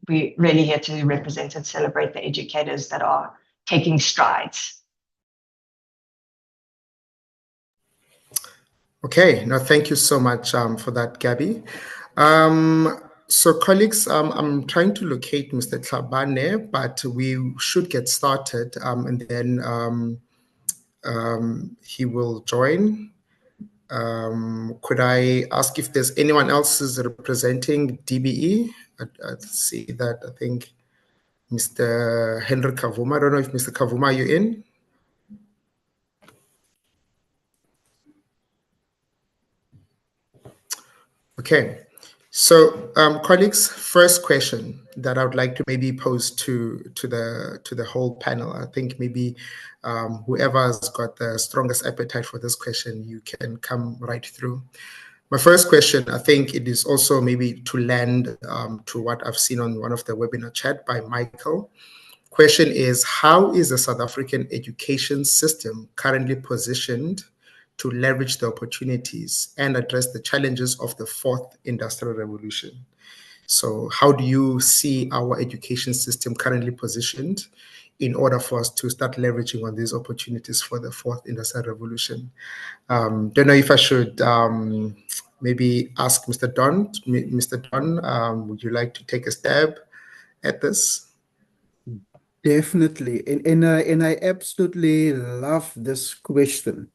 we're really here to represent and celebrate the educators that are taking strides. Okay, now thank you so much for that, Gabby. So colleagues, I'm trying to locate Mr. Tlhabane, but we should get started and then he will join. Could I ask if there's anyone else who's representing DBE? I see that, I think Mr. Henry Kavuma. I don't know if Mr. Kavuma, are you in? Okay, so colleagues, first question that I would like to maybe pose to the whole panel. I think maybe whoever has got the strongest appetite for this question, you can come right through. My first question, I think it is also maybe to land to what I've seen on one of the webinar chat by Michael. Question is, how is the South African education system currently positioned to leverage the opportunities and address the challenges of the fourth industrial revolution? So how do you see our education system currently positioned in order for us to start leveraging on these opportunities for the fourth industrial revolution? Don't know if I should maybe ask Mr. Don. Mr. Don, would you like to take a stab at this? Definitely, and I absolutely love this question.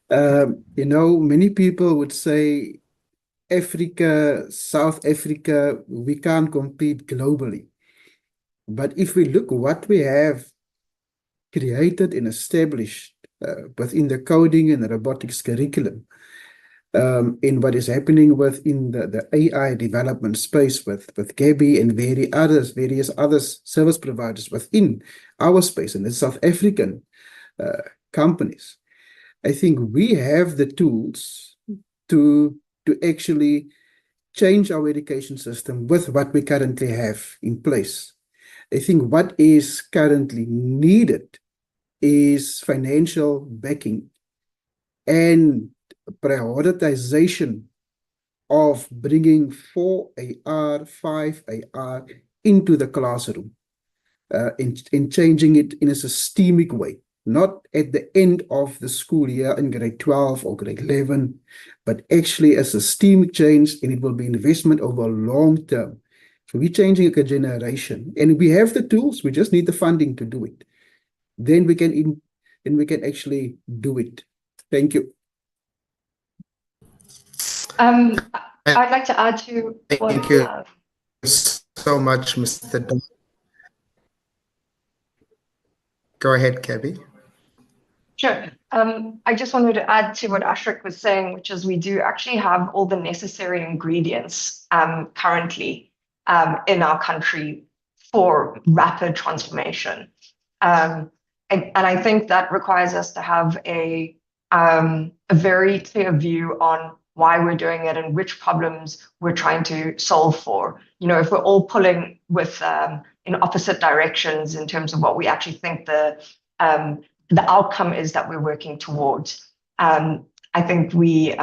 Many people would say Africa, South Africa, we can't compete globally. But if we look what we have created and established within the coding and the robotics curriculum, in what is happening within the AI development space with Gabby and various other service providers within our space and the South African companies, I think we have the tools to actually change our education system with what we currently have in place. I think what is currently needed is financial backing and prioritization of bringing 4AR, 5AR into the classroom, in changing it in a systemic way, not at the end of the school year in grade 12 or grade 11, but actually a systemic change, and it will be investment over a long term. So we're changing a generation, and we have the tools, we just need the funding to do it. Then we can actually do it. Thank you. I'd like to add to what. Thank you so much, Mr. Don. Go ahead, Gabby. Sure. I just wanted to add to what Ashric was saying, which is we do actually have all the necessary ingredients currently in our country for rapid transformation. And I think that requires us to have a very clear view on why we're doing it and which problems we're trying to solve for. You know, if we're all pulling with in opposite directions in terms of what we actually think the outcome is that we're working towards, I think we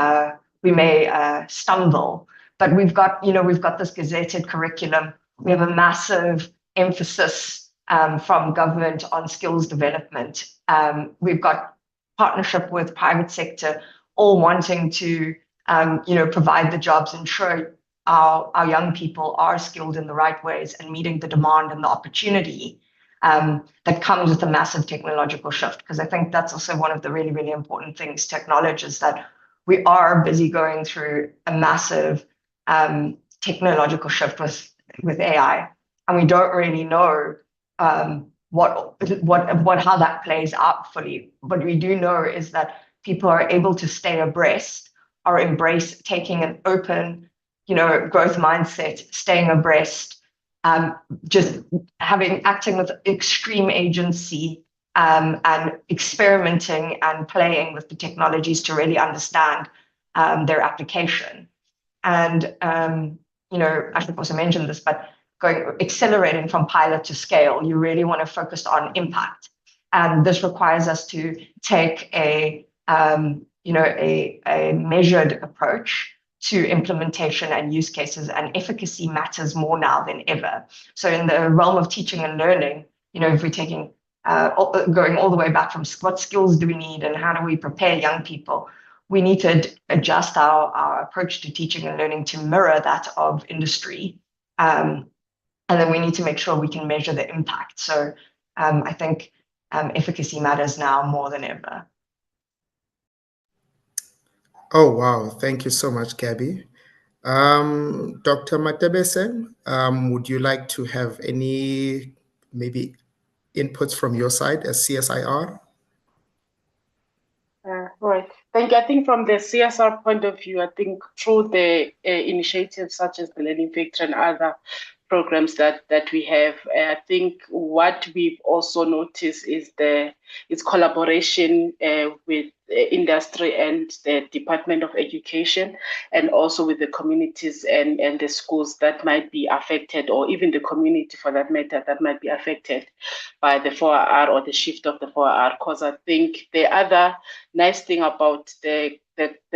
may stumble. But we've got this gazetted curriculum. We have a massive emphasis from government on skills development. We've got partnership with private sector, all wanting to provide the jobs, ensure our young people are skilled in the right ways and meeting the demand and the opportunity that comes with a massive technological shift. Because I think that's also one of the really, really important things to acknowledge, is that we are busy going through a massive technological shift with AI, and we don't really know how that plays out fully. What we do know is that people are able to stay abreast, taking an open, growth mindset, staying abreast, just acting with extreme agency, and experimenting and playing with the technologies to really understand their application. And I should also mention this, but accelerating from pilot to scale, you really want to focus on impact, and this requires us to take a measured approach to implementation and use cases, and efficacy matters more now than ever. So in the realm of teaching and learning, if we're taking going all the way back from what skills do we need and how do we prepare young people, we need to adjust our approach to teaching and learning to mirror that of industry. And then we need to make sure we can measure the impact. So I think efficacy matters now more than ever. Oh, wow. Thank you so much, Gabby. Dr. Matebese, would you like to have any maybe inputs from your side as CSIR? Right. Thank you. I think from the CSR point of view, I think through the initiatives such as the Learning Factory and other programs that we have, I think what we've also noticed is its collaboration with industry and the Department of Education, and also with the communities and the schools that might be affected, or even the community for that matter, that might be affected by the 4R or the shift of the 4R. Because I think the other nice thing about the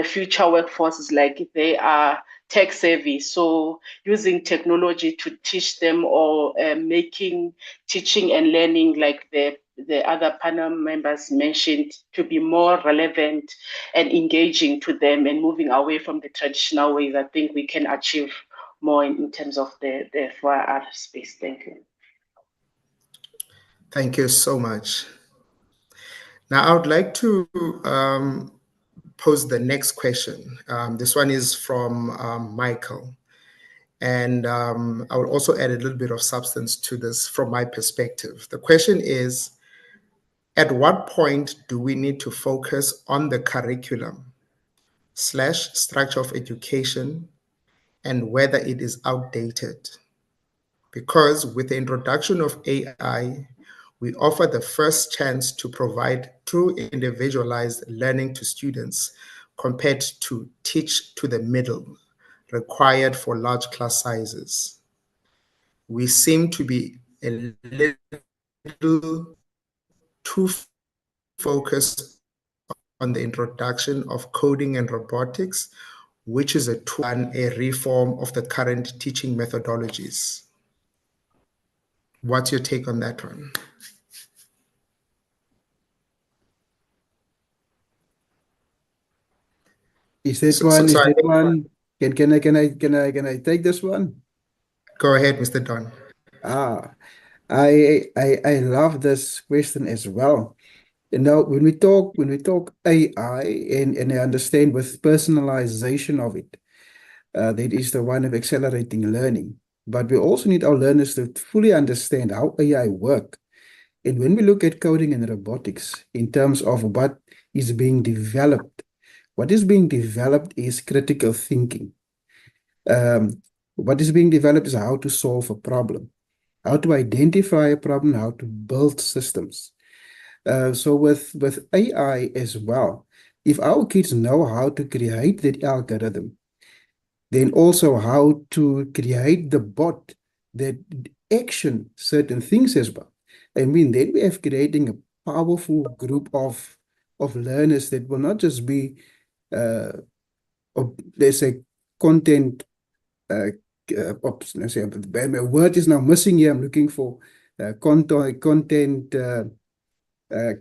future workforce is like they are tech savvy, so using technology to teach them, or making teaching and learning, like the other panel members mentioned, to be more relevant and engaging to them, and moving away from the traditional ways. I think we can achieve more in terms of the 4R space. Thank you. Thank you so much. Now I would like to pose the next question. This one is from Michael. And I will also add a little bit of substance to this from my perspective. The question is, at what point do we need to focus on the curriculum / structure of education and whether it is outdated? Because with the introduction of AI, we offer the first chance to provide true individualized learning to students compared to teach to the middle, required for large class sizes. We seem to be a little too focus on the introduction of coding and robotics, which is a tool and a reform of the current teaching methodologies. What's your take on that one? Is that one? Can I take this one? Go ahead, Mr. Don. I love this question as well. You know, when we talk AI and I understand with personalization of it, that is the one of accelerating learning. But we also need our learners to fully understand how AI work. And when we look at coding and robotics in terms of what is being developed, what is being developed is critical thinking. What is being developed is how to solve a problem, how to identify a problem, how to build systems. So with AI as well, if our kids know how to create that algorithm, then also how to create the bot that action certain things as well. I mean, then we have creating a powerful group of learners that will not just be, let's say, content. Let's say, my word is now missing here. I'm looking for content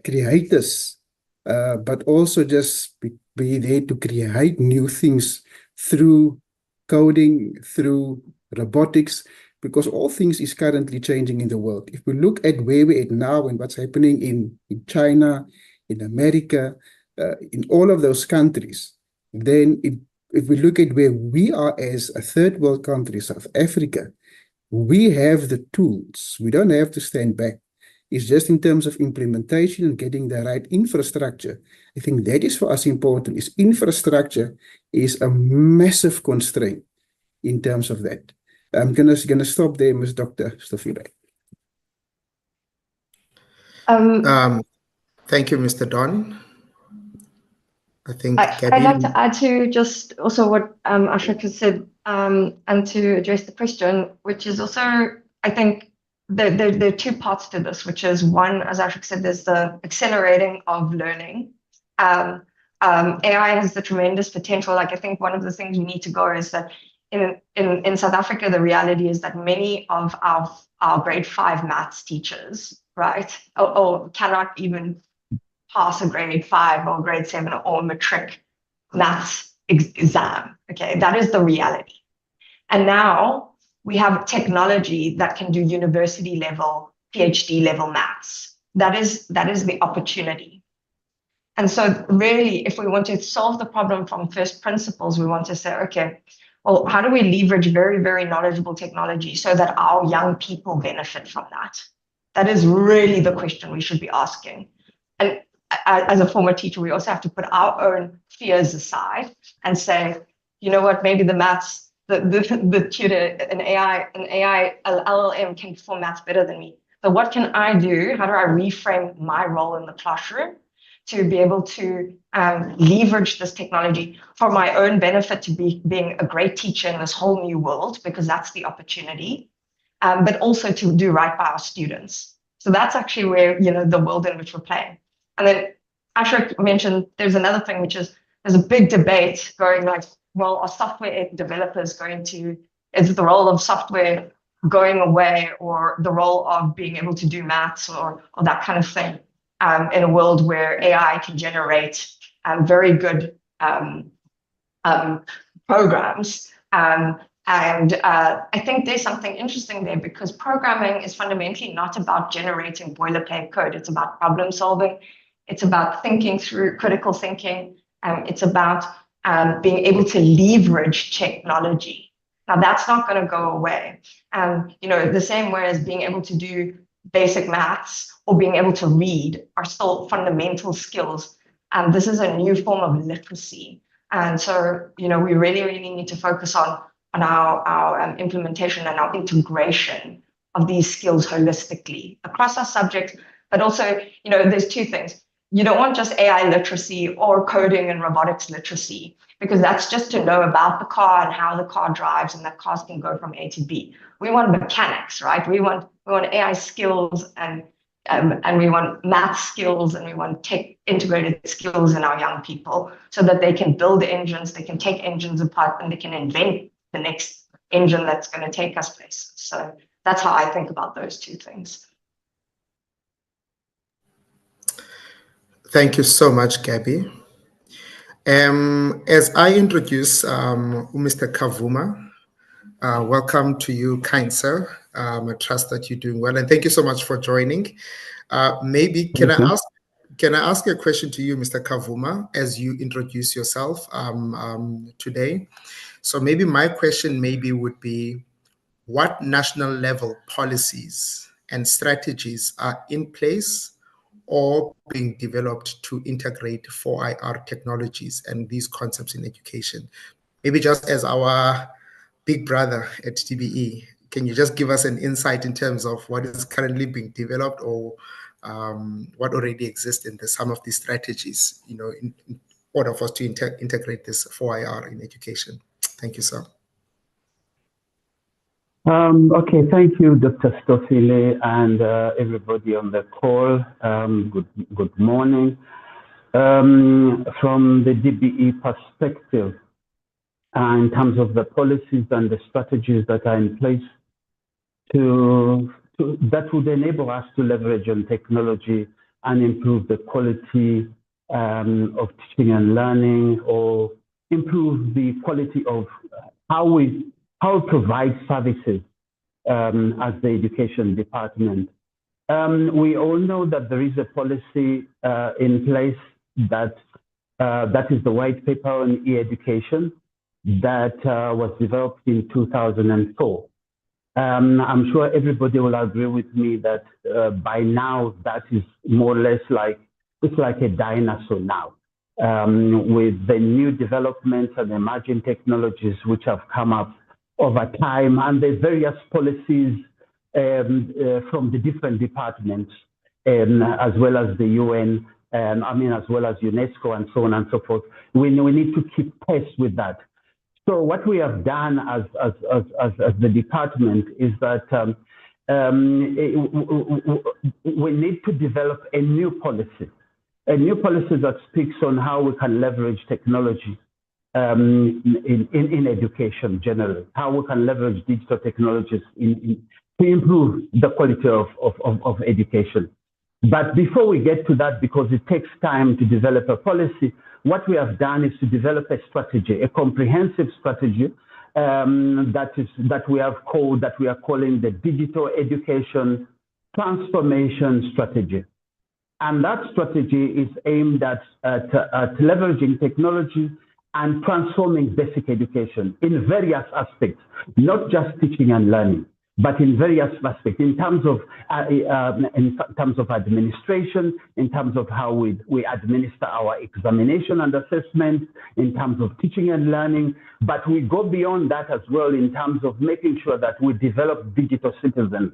creators, but also just be there to create new things through coding, through robotics, because all things is currently changing in the world. If we look at where we're at now and what's happening in China, in America, in all of those countries, then if we look at where we are as a third world country, South Africa, we have the tools. We don't have to stand back. It's just in terms of implementation and getting the right infrastructure. I think that is for us important. Is infrastructure is a massive constraint in terms of that. I'm gonna stop there, Ms. Dr. Stofile. Thank you, Mr. Don. I think I'd like to add to just also what Ashric has said, and to address the question, which is also, I think, there are two parts to this, which is one, as Ashric said, there's the accelerating of learning. AI has the tremendous potential. Like, I think one of the things we need to go is that in South Africa, the reality is that many of our grade 5 maths teachers, right, or cannot even pass a grade 5 or grade 7 or matric maths exam. Okay, that is the reality. And now we have technology that can do university level, PhD level maths. That is the opportunity. And so really, if we want to solve the problem from first principles, we want to say, okay, well, how do we leverage very, very knowledgeable technology so that our young people benefit from that? That is really the question we should be asking. And as a former teacher, we also have to put our own fears aside and say, you know what, maybe the maths, the tutor, an AI LLM can perform maths better than me. So what can I do? How do I reframe my role in the classroom to be able to leverage this technology for my own benefit, to being a great teacher in this whole new world, because that's the opportunity, but also to do right by our students. So that's actually where, the world in which we're playing. And then Ashric mentioned there's another thing, which is there's a big debate going like, well, are software developers is the role of software going away, or the role of being able to do maths or that kind of thing, in a world where AI can generate very good programs. And I think there's something interesting there, because programming is fundamentally not about generating boilerplate code. It's about problem solving. It's about thinking through, critical thinking. It's about being able to leverage technology. Now, that's not going to go away. The same way as being able to do basic maths or being able to read are still fundamental skills. And this is a new form of literacy. And so, we really, really need to focus on our implementation and our integration of these skills holistically across our subjects. But also, there's two things. You don't want just AI literacy or coding and robotics literacy, because that's just to know about the car and how the car drives and that cars can go from A to B. We want mechanics, right? We want AI skills and and we want math skills, and we want tech integrated skills in our young people so that they can build engines, they can take engines apart, and they can invent the next engine that's going to take us places. So that's how I think about those two things. Thank you so much, Gabby. As I introduce Mr. Kavuma, welcome to you, kind sir. I trust that you're doing well, and thank you so much for joining. Maybe can I ask a question to you, Mr. Kavuma, as you introduce yourself today? So maybe my question would be, what national level policies and strategies are in place or being developed to integrate 4IR technologies and these concepts in education? Maybe just as our big brother at TBE, can you just give us an insight in terms of what is currently being developed or what already exists in some of these strategies, in order for us to integrate this 4IR in education? Thank you, sir. Okay, thank you, Dr. Stofile, and everybody on the call. Good morning. From the DBE perspective, in terms of the policies and the strategies that are in place that would enable us to leverage on technology and improve the quality of teaching and learning, or improve the quality of how we provide services as the education department. We all know that there is a policy in place that is the white paper on e-education that was developed in 2004. I'm sure everybody will agree with me that by now that is more or less it's like a dinosaur now. With the new developments and emerging technologies which have come up over time, and the various policies from the different departments, as well as the UN, as well as UNESCO, and so on and so forth. We need to keep pace with that. So what we have done as the department is that we need to develop a new policy that speaks on how we can leverage technology in education generally, how we can leverage digital technologies to improve the quality of education. But before we get to that, because it takes time to develop a policy, what we have done is to develop a strategy, a comprehensive strategy that we are calling the Digital Education Transformation Strategy. And that strategy is aimed at leveraging technology and transforming basic education in various aspects, not just teaching and learning, but in various aspects, in terms of administration, in terms of how we administer our examination and assessment, in terms of teaching and learning. But we go beyond that as well in terms of making sure that we develop digital citizens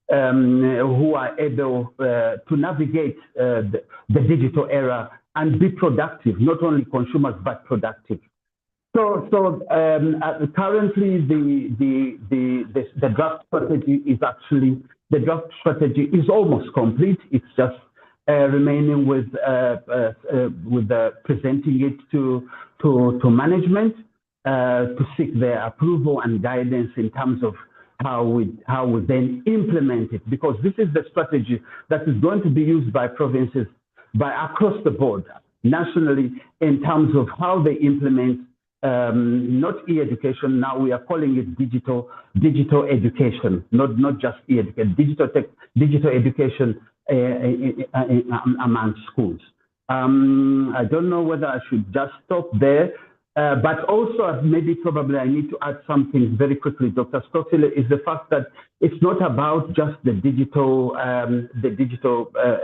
who are able to navigate the digital era and be productive, not only consumers, but productive. So currently the draft strategy is almost complete. It's just remaining with presenting it to management to seek their approval and guidance in terms of how we then implement it, because this is the strategy that is going to be used by provinces across the board nationally in terms of how they implement not e-education. Now we are calling it digital education, not just e-education, digital education among schools. I don't know whether I should just stop there, but also probably I need to add something very quickly, Dr. Stofile, is the fact that it's not about just the digital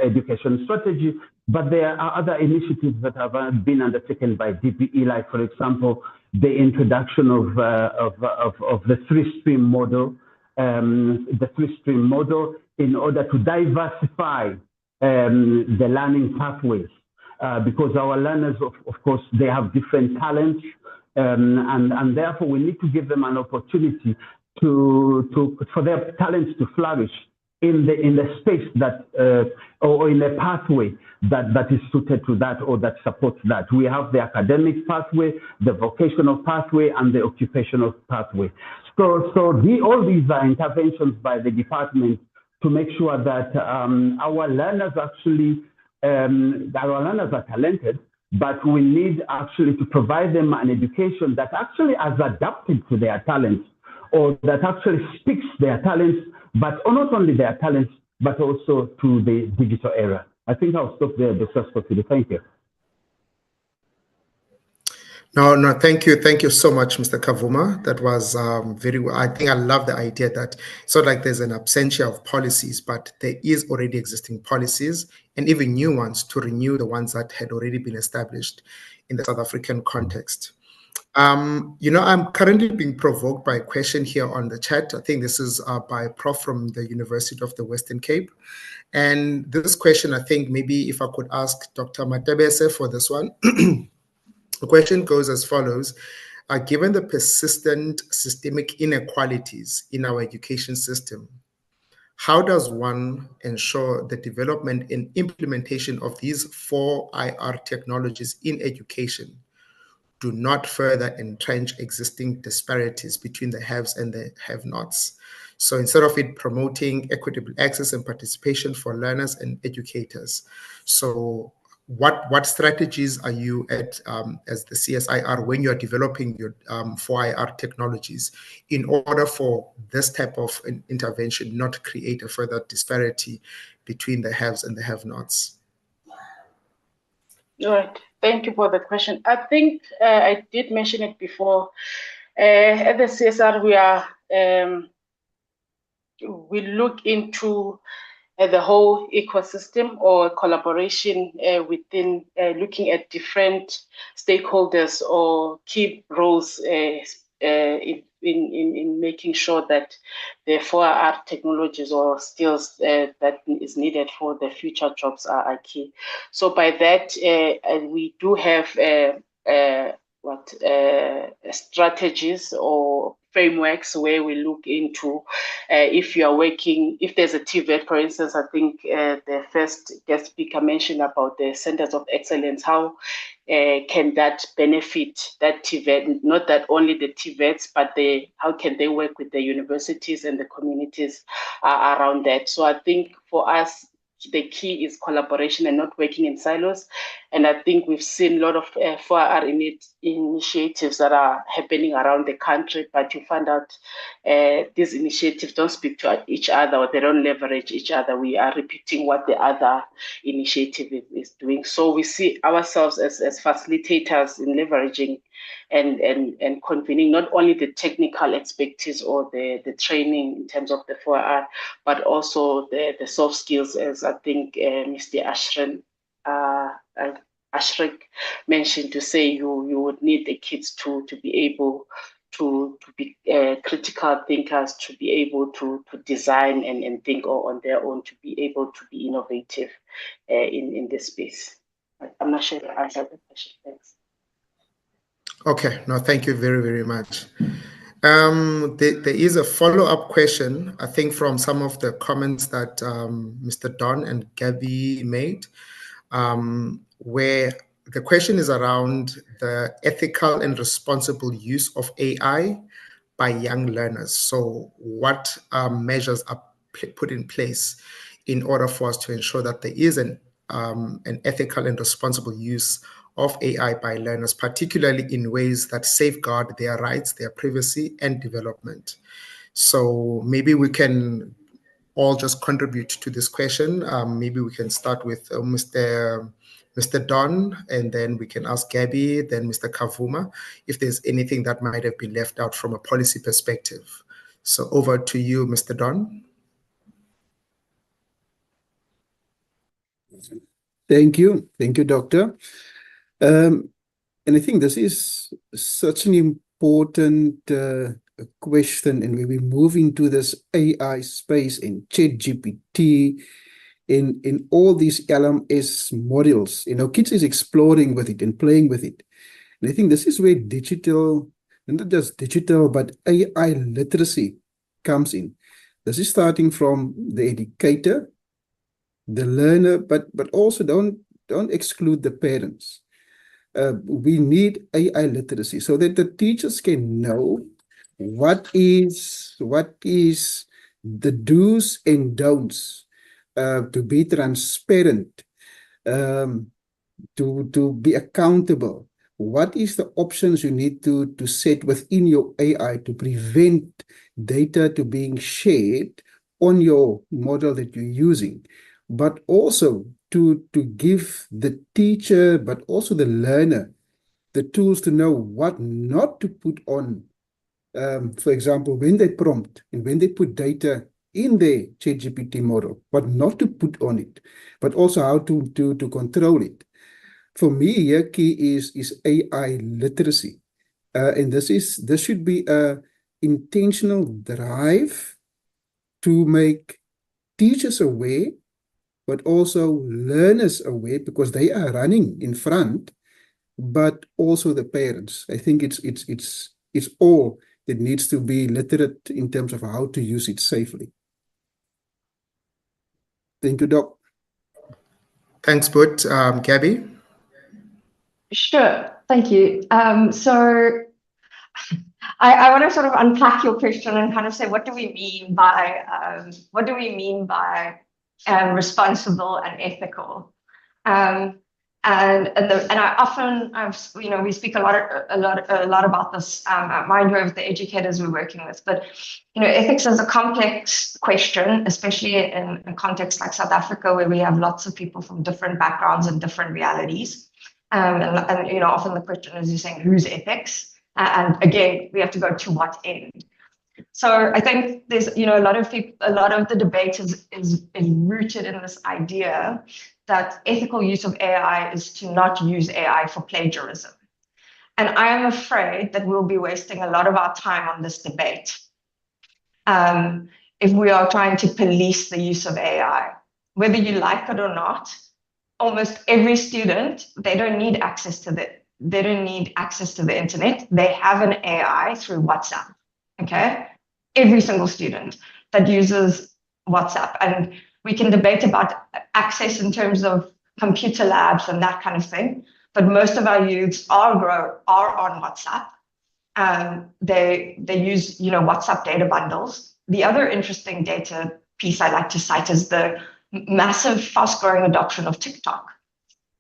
education strategy, but there are other initiatives that have been undertaken by DBE, like, for example, the introduction of the three-stream model, in order to diversify the learning pathways, because our learners, of course, they have different talents, and therefore we need to give them an opportunity for their talents to flourish in the space that or in a pathway that is suited to that or that supports that. We have the academic pathway, the vocational pathway, and the occupational pathway. So all these are interventions by the department to make sure that our learners actually, our learners are talented, but we need actually to provide them an education that actually is adapted to their talents, or that actually speaks their talents, but not only their talents, but also to the digital era. I think I'll stop there, Dr. Scotty. Thank you. No, thank you. Thank you so much, Mr. Kavuma. That was very well. I think I love the idea that it's not like there's an absentia of policies, but there is already existing policies and even new ones to renew the ones that had already been established in the South African context. I'm currently being provoked by a question here on the chat. I think this is by a prof from the University of the Western Cape. And this question, I think maybe if I could ask Dr. Matebese for this one. The question goes as follows. Given the persistent systemic inequalities in our education system, how does one ensure the development and implementation of these 4 IR technologies in education do not further entrench existing disparities between the haves and the have-nots? So instead of it promoting equitable access and participation for learners and educators, so what strategies are you at as the CSIR when you're developing your 4IR technologies in order for this type of intervention not to create a further disparity between the haves and the have-nots? All right. Thank you for the question. I think I did mention it before. At the CSR, we look into the whole ecosystem or collaboration within looking at different stakeholders or key roles in making sure that the 4R technologies or skills that is needed for the future jobs are key. So by that, we do have strategies or frameworks where we look into if you are working, if there's a TVET, for instance. I think the first guest speaker mentioned about the centers of excellence. How can that benefit that TVET? Not that only the TVETs, but how can they work with the universities and the communities around that? So I think for us, the key is collaboration and not working in silos. And I think we've seen a lot of 4R initiatives that are happening around the country, but you find out these initiatives don't speak to each other or they don't leverage each other. We are repeating what the other initiative is doing. So we see ourselves as facilitators in leveraging and convening not only the technical expertise or the training in terms of the 4R, but also the soft skills, as I think Mr. Ashric mentioned, to say you would need the kids to be able to be critical thinkers, to be able to design and think on their own, to be able to be innovative in this space. I'm not sure if I answered the question. Thanks. Okay, no, thank you very, very much. There is a follow-up question, I think, from some of the comments that Mr. Don and Gabby made, where the question is around the ethical and responsible use of AI by young learners. So what measures are put in place in order for us to ensure that there is an ethical and responsible use of AI by learners, particularly in ways that safeguard their rights, their privacy, and development? So maybe we can all just contribute to this question. Maybe we can start with Mr. Don, and then we can ask Gabby, then Mr. Kavuma, if there's anything that might have been left out from a policy perspective. So over to you, Mr. Don. Thank you, Doctor. And I think this is such an important question, and when we move into this AI space in ChatGPT, in all these LMS models, kids is exploring with it and playing with it. And I think this is where digital, and not just digital, but AI literacy comes in. This is starting from the educator, the learner, but also don't exclude the parents. We need AI literacy so that the teachers can know what is the do's and don'ts, to be transparent, to be accountable. What is the options you need to set within your AI to prevent data to being shared on your model that you're using, but also to give the teacher, but also the learner, the tools to know what not to put on. For example, when they prompt and when they put data in their ChatGPT model, what not to put on it, but also how to control it. For me, here key is AI literacy, and this should be a intentional drive to make teachers aware, but also learners aware because they are running in front, but also the parents. I think it's all that needs to be literate in terms of how to use it safely. Thank you, Doc. Thanks, Bud. Gabby? Sure, thank you. So I want to sort of unpack your question and kind of say, what do we mean by responsible and ethical? And I often, we speak a lot about this at Mindjoy with the educators we're working with. But ethics is a complex question, especially in a context like South Africa, where we have lots of people from different backgrounds and different realities. And often the question is, you're saying, whose ethics? And again, we have to go to what end. So I think there's a lot of the debate is rooted in this idea that ethical use of AI is to not use AI for plagiarism. And I am afraid that we'll be wasting a lot of our time on this debate if we are trying to police the use of AI. Whether you like it or not, almost every student, they don't need access to the internet. They have an AI through WhatsApp. Okay, every single student that uses WhatsApp, and we can debate about access in terms of computer labs and that kind of thing. But most of our youths are on WhatsApp. They use WhatsApp data bundles. The other interesting data piece I like to cite is the massive fast-growing adoption of TikTok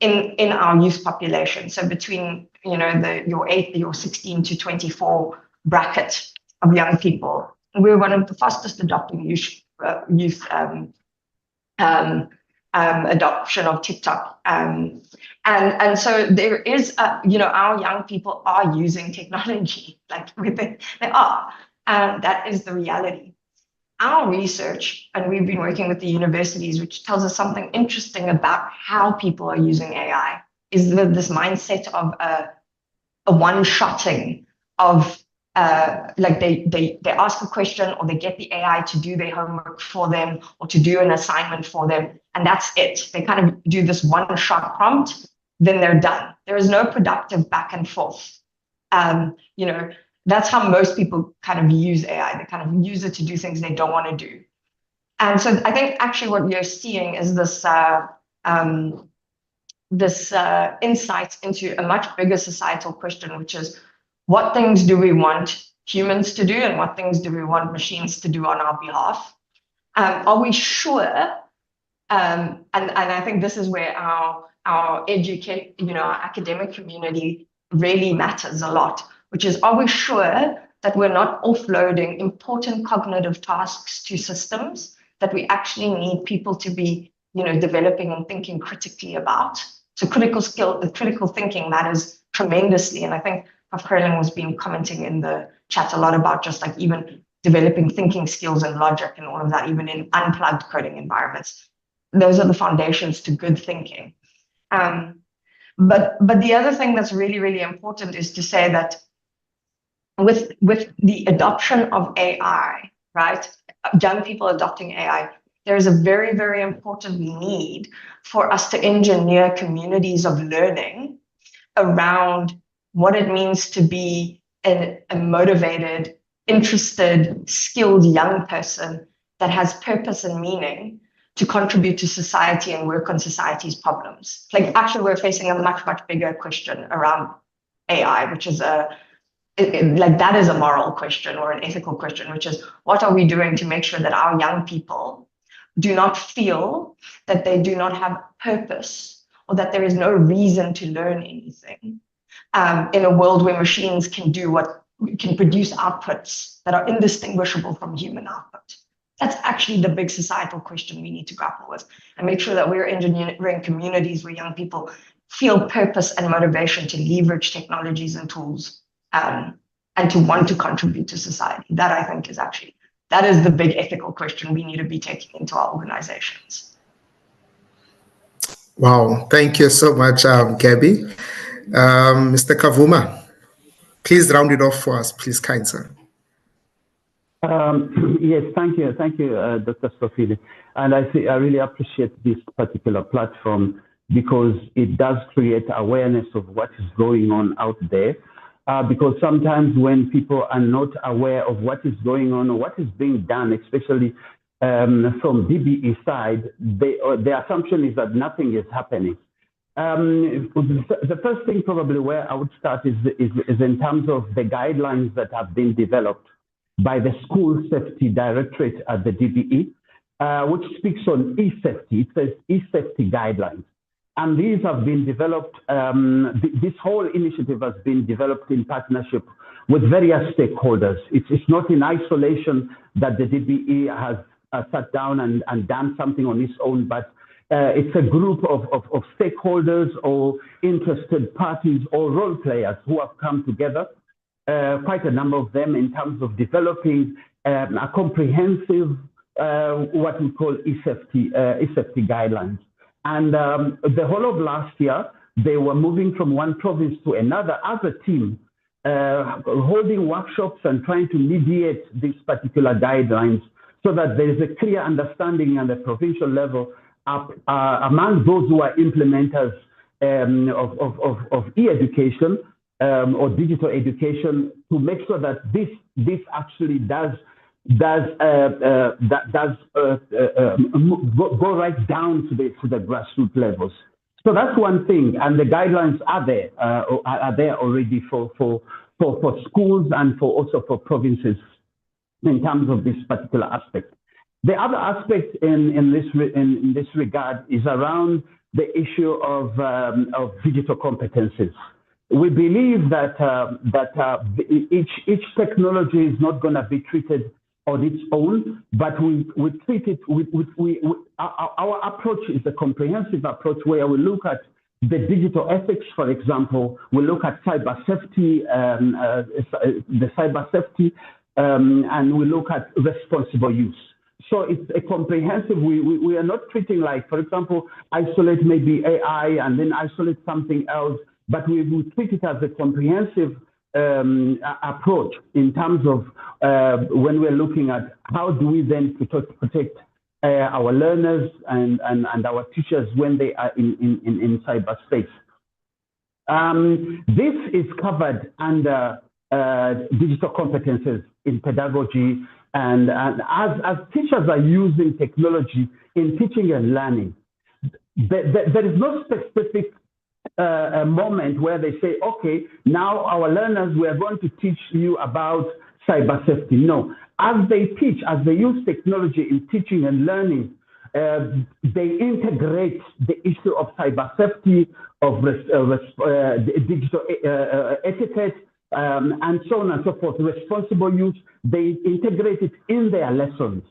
in our youth population. So between your 16 to 24 bracket of young people, we're one of the fastest adopting youth adoption of TikTok. And so there is our young people are using technology, like they are, and that is the reality. Our research, and we've been working with the universities, which tells us something interesting about how people are using AI, is this mindset of a one-shotting of they ask a question, or they get the AI to do their homework for them or to do an assignment for them, and that's it. They kind of do this one-shot prompt, then they're done. There is no productive back and forth. That's how most people kind of use AI. They kind of use it to do things they don't want to do. And so I think actually what you're seeing is this insight into a much bigger societal question, which is, what things do we want humans to do, and what things do we want machines to do on our behalf? Are we sure? And I think this is where our academic community really matters a lot, which is, are we sure that we're not offloading important cognitive tasks to systems that we actually need people to be, developing and thinking critically about? So critical thinking matters tremendously. And I think Prof. Curlin was been commenting in the chat a lot about just like even developing thinking skills and logic and all of that, even in unplugged coding environments. Those are the foundations to good thinking. But the other thing that's really, really important is to say that with the adoption of AI, right, young people adopting AI, there is a very, very important need for us to engineer communities of learning around what it means to be a motivated, interested, skilled young person that has purpose and meaning to contribute to society and work on society's problems. Like, actually, we're facing a much, much bigger question around AI, which is that is a moral question or an ethical question, which is, what are we doing to make sure that our young people do not feel that they do not have purpose or that there is no reason to learn anything in a world where machines can produce outputs that are indistinguishable from human output. That's actually the big societal question we need to grapple with, and make sure that we're engineering communities where young people feel purpose and motivation to leverage technologies and tools and to want to contribute to society. That, I think, that is the big ethical question we need to be taking into our organizations. Wow, thank you so much, Gabby. Mr. Kavuma, please round it off for us, please, kind sir. Yes, thank you, Dr. Stofile. And I really appreciate this particular platform because it does create awareness of what is going on out there. Because sometimes when people are not aware of what is going on or what is being done, especially from DBE side, the assumption is that nothing is happening. The first thing probably where I would start is in terms of the guidelines that have been developed by the School Safety Directorate at the DBE, which speaks on e-safety. It says e-safety guidelines. And these have been developed, this whole initiative has been developed in partnership with various stakeholders. It's not in isolation that the DBE has sat down and done something on its own, but it's a group of stakeholders or interested parties or role players who have come together, quite a number of them, in terms of developing a comprehensive, what we call e-safety guidelines. And the whole of last year, they were moving from one province to another as a team, holding workshops and trying to mediate these particular guidelines so that there is a clear understanding at the provincial level among those who are implementers of e-education or digital education, to make sure that this actually does go right down to the grassroots levels. So that's one thing, and the guidelines are there already for schools and also for provinces in terms of this particular aspect. The other aspect in this regard is around the issue of digital competencies. We believe that each technology is not going to be treated on its own, but we treat it our approach is a comprehensive approach where we look at the digital ethics, for example. We look at cyber safety, and we look at responsible use. So it's a comprehensive. We are not treating, like, for example, isolate maybe AI and then isolate something else, but we will treat it as a comprehensive approach in terms of when we're looking at how do we then protect our learners and our teachers when they are in cyberspace. This is covered under digital competences in pedagogy, and as teachers are using technology in teaching and learning, there is no specific a moment where they say, okay, now our learners, we are going to teach you about cyber safety. No, as they teach, as they use technology in teaching and learning, they integrate the issue of cyber safety, of digital etiquette, and so on and so forth, responsible use. They integrate it in their lessons,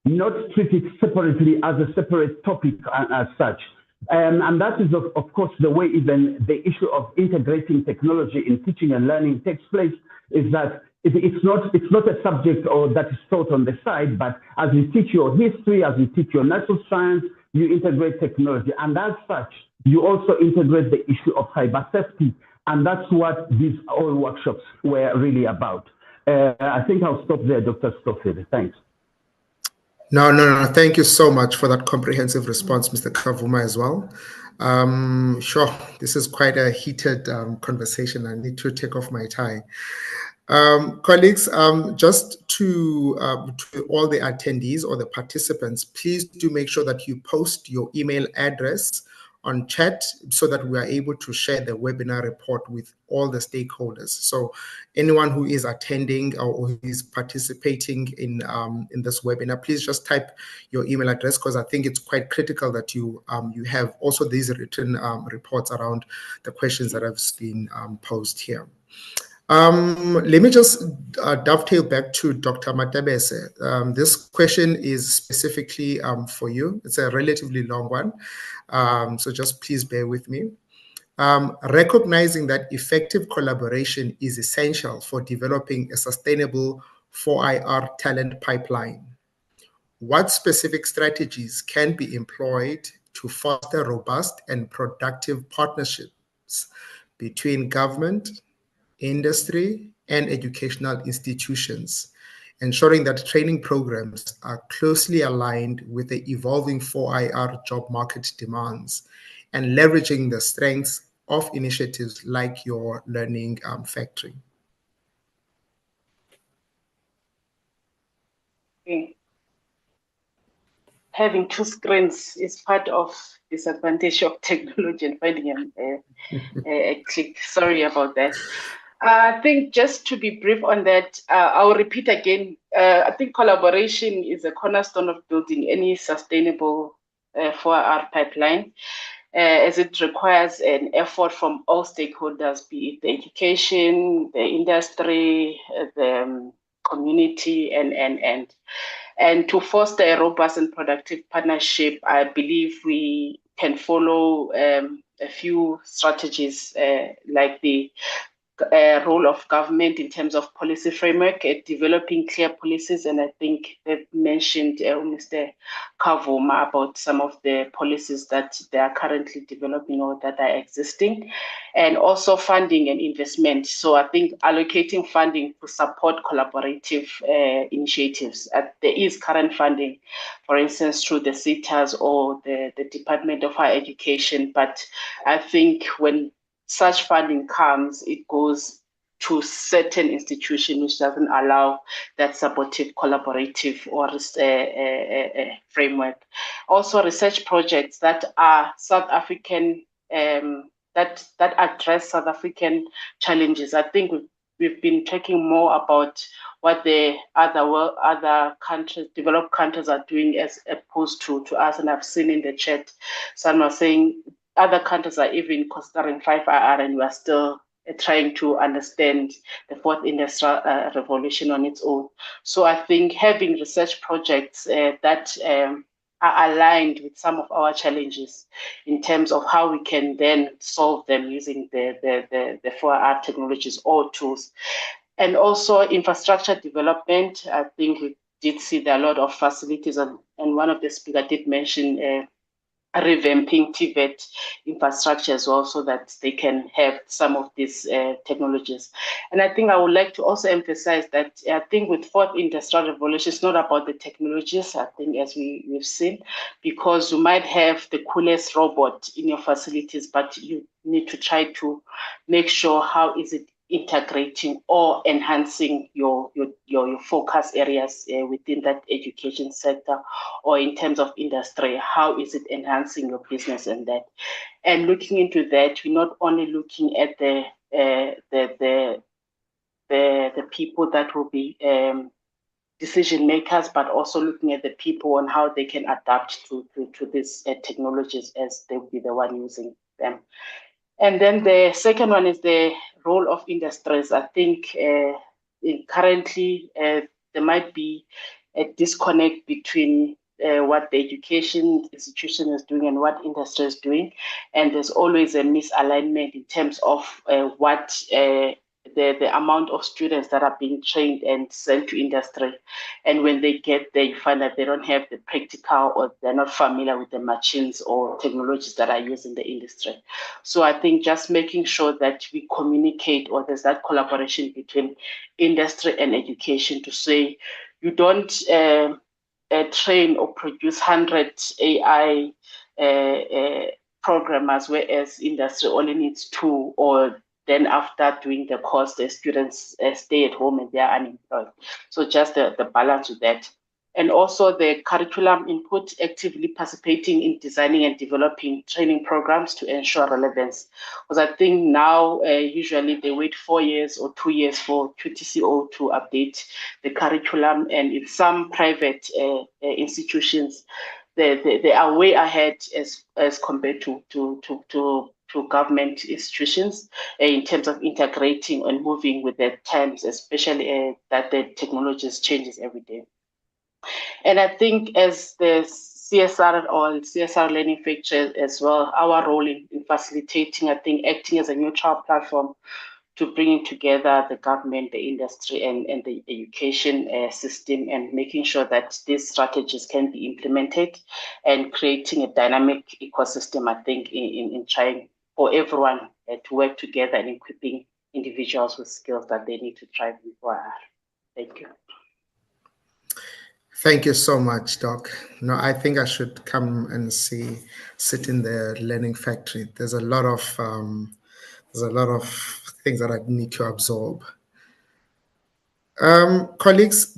not treat it separately as a separate topic as such. And that is, of course, the way even the issue of integrating technology in teaching and learning takes place, is that it's not a subject or that is taught on the side, but as you teach your history, as you teach your natural science, you integrate technology. And as such, you also integrate the issue of cyber safety. And that's what these all workshops were really about. I think I'll stop there, Dr. Stofile. Thanks. No. Thank you so much for that comprehensive response, Mr. Kavuma, as well. Sure, this is quite a heated conversation. I need to take off my tie. Colleagues, just to all the attendees or the participants, please do make sure that you post your email address on chat so that we are able to share the webinar report with all the stakeholders. So anyone who is attending or who is participating in this webinar, please just type your email address, because I think it's quite critical that you have also these written reports around the questions that have been posed here. Let me just dovetail back to Dr. Matebese. This question is specifically for you. It's a relatively long one, so just please bear with me. Recognizing that effective collaboration is essential for developing a sustainable 4IR talent pipeline, what specific strategies can be employed to foster robust and productive partnerships between government, industry, and educational institutions, ensuring that training programs are closely aligned with the evolving 4IR job market demands, and leveraging the strengths of initiatives like your Learning Factory? Okay. Having two screens is part of disadvantage of technology and finding a click. Sorry about that. I think just to be brief on that, I'll repeat again. I think collaboration is a cornerstone of building any sustainable 4R pipeline, as it requires an effort from all stakeholders, be it the education, the industry, the community, and to foster a robust and productive partnership. I believe we can follow a few strategies like the role of government in terms of policy framework, developing clear policies. And I think they've mentioned Mr. Kavuma about some of the policies that they are currently developing or that are existing, and also funding and investment. So I think allocating funding to support collaborative initiatives. There is current funding, for instance, through the CSIR or the Department of Higher Education. But I think when such funding comes, it goes to certain institutions which doesn't allow that supportive, collaborative or framework. Also, research projects that are South African, that address South African challenges. I think we've been talking more about what the other countries, developed countries, are doing as opposed to us. And I've seen in the chat, some are saying other countries are even considering 5IR, and we are still trying to understand the fourth industrial revolution on its own. So I think having research projects that are aligned with some of our challenges in terms of how we can then solve them using the 4IR technologies or tools. And also infrastructure development. I think we did see there are a lot of facilities, and one of the speakers did mention revamping TVET infrastructure as well, so that they can have some of these technologies. And I think I would like to also emphasize that I think with fourth industrial revolution, it's not about the technologies, I think, as we've seen, because you might have the coolest robot in your facilities, but you need to try to make sure how is it integrating or enhancing your focus areas within that education sector, or in terms of industry, how is it enhancing your business and that. And looking into that, we're not only looking at the people that will be decision makers, but also looking at the people and how they can adapt to these technologies as they will be the one using them. And then the second one is the role of industries. I think currently there might be a disconnect between what the education institution is doing and what industry is doing. And there's always a misalignment in terms of what the amount of students that are being trained and sent to industry. And when they get there, you find that they don't have the practical, or they're not familiar with the machines or technologies that are used in the industry. So I think just making sure that we communicate, or there's that collaboration between industry and education, to say you don't train or produce 100 AI programmers, whereas industry only needs 2, or then after doing the course, the students stay at home and they are unemployed. So just the balance with that. And also the curriculum input, actively participating in designing and developing training programs to ensure relevance. Because I think now usually they wait 4 years or 2 years for QTCO to update the curriculum, and in some private institutions, they are way ahead as compared to government institutions in terms of integrating and moving with the times, especially that the technologies changes every day. And I think as the CSR or CSR learning factor as well, our role in facilitating, I think, acting as a neutral platform to bringing together the government, the industry, and the education system, and making sure that these strategies can be implemented and creating a dynamic ecosystem, I think, in trying for everyone to work together and equipping individuals with skills that they need to thrive in WCED. Thank you. Thank you so much, Doc. No, I think I should come and sit in the learning factory. There's a lot of things that I need to absorb. Colleagues,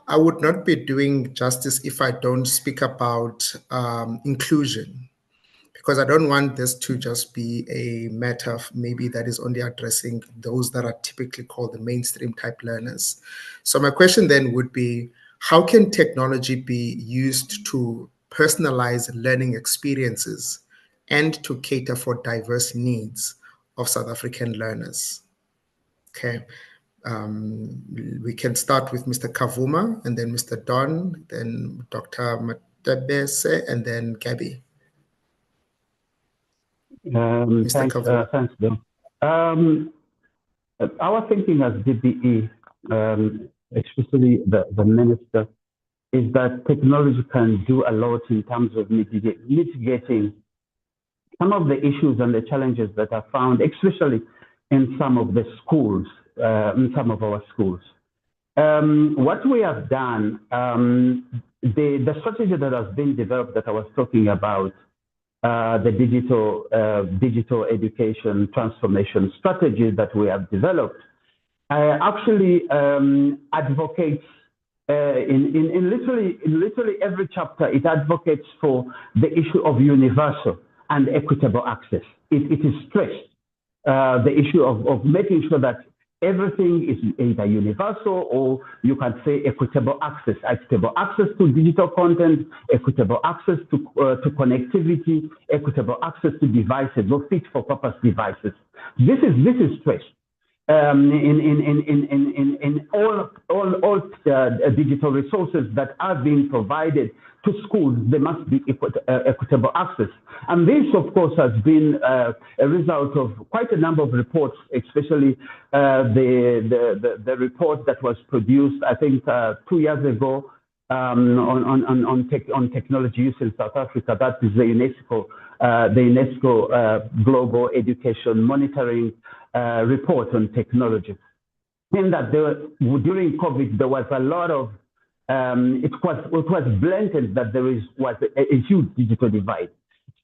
I would not be doing justice if I don't speak about inclusion, because I don't want this to just be a matter of maybe that is only addressing those that are typically called the mainstream type learners. So my question then would be, how can technology be used to personalize learning experiences and to cater for diverse needs of South African learners? Okay. We can start with Mr. Kavuma, and then Mr. Don, then Dr. Matebese, and then Gabby. Thanks, Bill. Our thinking as DBE, especially the minister, is that technology can do a lot in terms of mitigating some of the issues and the challenges that are found, especially in some of the schools, in some of our schools. What we have done, the strategy that has been developed that I was talking about, the digital education transformation strategy that we have developed, actually advocates in literally every chapter. It advocates for the issue of universal and equitable access. It is stressed the issue of making sure that everything is either universal, or you can say equitable access to digital content, equitable access to connectivity, equitable access to devices, or fit for purpose devices. This is stressed in all digital resources that are being provided to schools. There must be equitable access, and this, of course, has been a result of quite a number of reports, especially the report that was produced, I think, 2 years ago on technology use in South Africa. That is the UNESCO Global Education Monitoring report on technology. In that during COVID, there was a lot of it was blatant that there was a huge digital divide.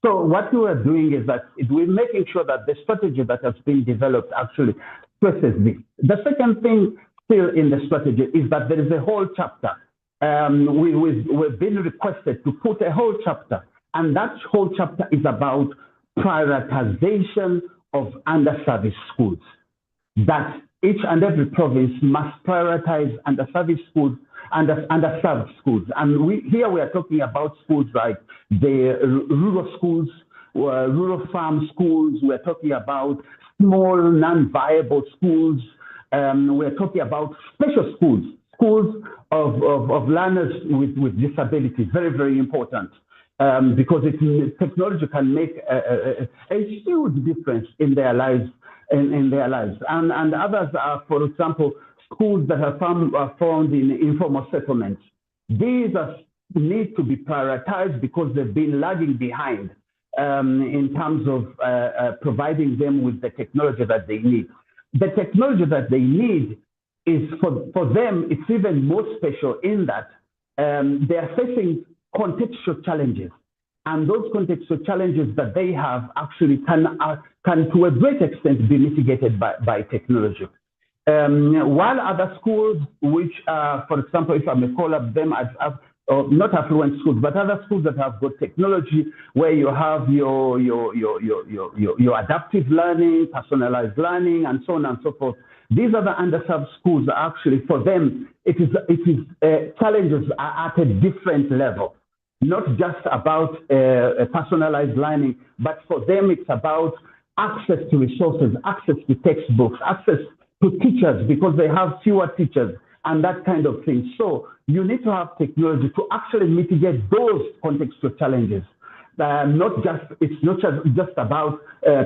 So what we are doing is that we're making sure that the strategy that has been developed actually stresses this. The second thing still in the strategy is that there is a whole chapter. We've been requested to put a whole chapter, and that whole chapter is about prioritization of underserviced schools. That each and every province must prioritize underserved schools, underserved schools. And here we are talking about schools like the rural schools, rural farm schools. We're talking about small, non-viable schools. We're talking about special schools, schools of learners with disabilities. Very, very important. Because technology can make a huge difference in their lives, and others are, for example, schools that are found in informal settlements. These need to be prioritized because they've been lagging behind in terms of providing them with the technology that they need. The technology that they need is for them. It's even more special in that they are facing contextual challenges. And those contextual challenges that they have actually can to a great extent be mitigated by technology. While other schools, which, for example, if I may call up them as not affluent schools, but other schools that have got technology, where you have your adaptive learning, personalized learning, and so on and so forth. These are the underserved schools. Actually, for them, it is challenges are at a different level. Not just about personalized learning, but for them, it's about access to resources, access to textbooks, access to teachers, because they have fewer teachers and that kind of thing. So you need to have technology to actually mitigate those contextual challenges. It's not just about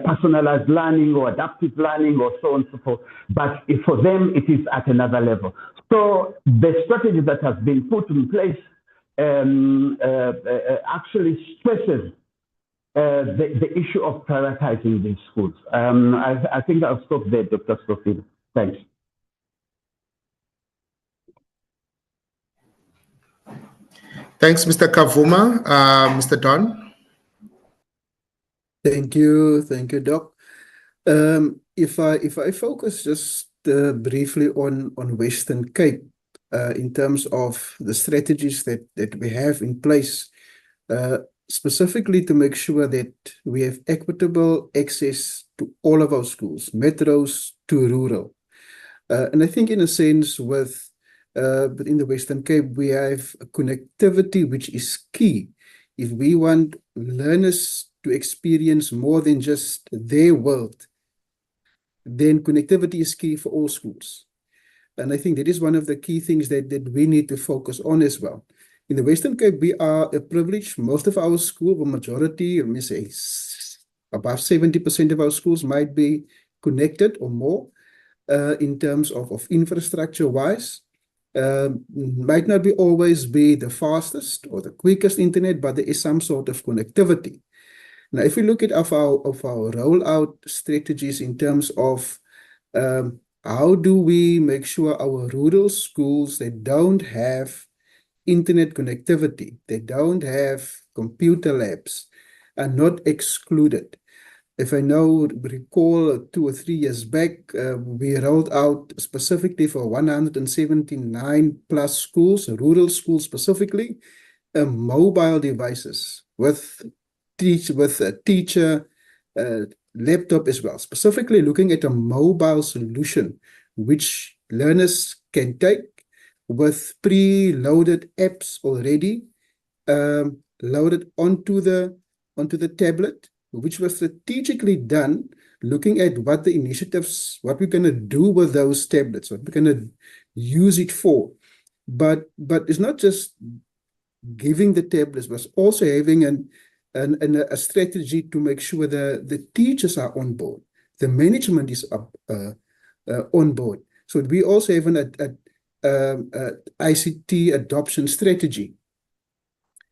personalized learning or adaptive learning or so on and so forth, but for them, it is at another level. So the strategy that has been put in place actually stresses the issue of prioritizing these schools. I think I'll stop there, Dr. Scofield. Thanks. Thanks, Mr. Kavuma. Mr. Don. Thank you, Doc. If I focus just briefly on Western Cape, in terms of the strategies that we have in place, specifically to make sure that we have equitable access to all of our schools, metros to rural. And I think in a sense but in the Western Cape, we have connectivity, which is key. If we want learners to experience more than just their world, then connectivity is key for all schools. And I think that is one of the key things that we need to focus on as well. In the Western Cape, we are a privilege. Most of our schools, or majority, let me say, above 70% of our schools might be connected or more in terms of infrastructure-wise. Might not always be the fastest or the quickest internet, but there is some sort of connectivity. Now, if we look at our rollout strategies in terms of how do we make sure our rural schools, they don't have internet connectivity, they don't have computer labs, are not excluded. If I now recall 2 or 3 years back, we rolled out specifically for 179 plus schools, rural schools specifically, mobile devices with a teacher laptop as well, specifically looking at a mobile solution which learners can take with pre-loaded apps already loaded onto the tablet, which was strategically done looking at what the initiatives, what we're going to do with those tablets, what we're going to use it for. But it's not just giving the tablets, but also having a strategy to make sure the teachers are on board, the management is on board. So we also have an ICT adoption strategy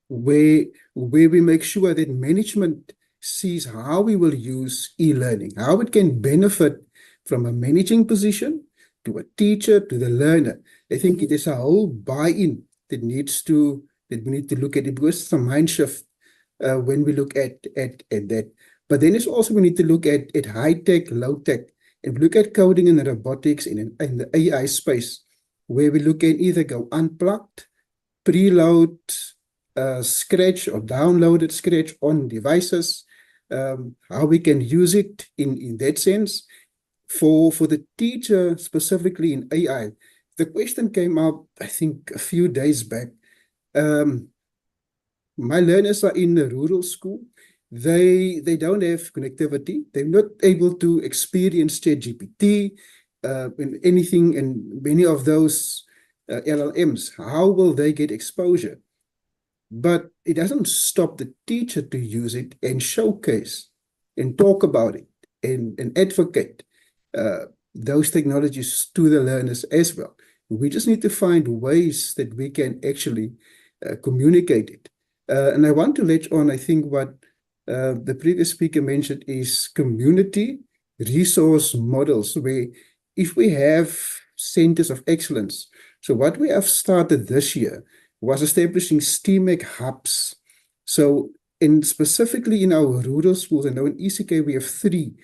where we make sure that management sees how we will use e-learning, how it can benefit from a managing position to a teacher to the learner. I think it is a whole buy-in that we need to look at it, because it's a mind shift when we look at that. But then it's also we need to look at high tech, low tech, and look at coding and robotics in the AI space, where we look at either go unplugged, preload Scratch or downloaded Scratch on devices, how we can use it in that sense. For the teacher, specifically in AI, the question came up, I think, a few days back. My learners are in a rural school. They don't have connectivity. They're not able to experience ChatGPT and anything, and many of those LLMs. How will they get exposure? But it doesn't stop the teacher to use it and showcase and talk about it and advocate those technologies to the learners as well. We just need to find ways that we can actually communicate it. And I want to latch on, I think, what the previous speaker mentioned is community resource models, where if we have centers of excellence. So what we have started this year was establishing STEAMEC hubs. So specifically in our rural schools, I know in ECK we have 3,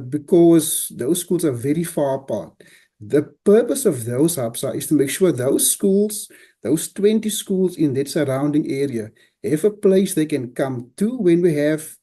because those schools are very far apart. The purpose of those hubs is to make sure those schools, those 20 schools in that surrounding area, have a place they can come to when we have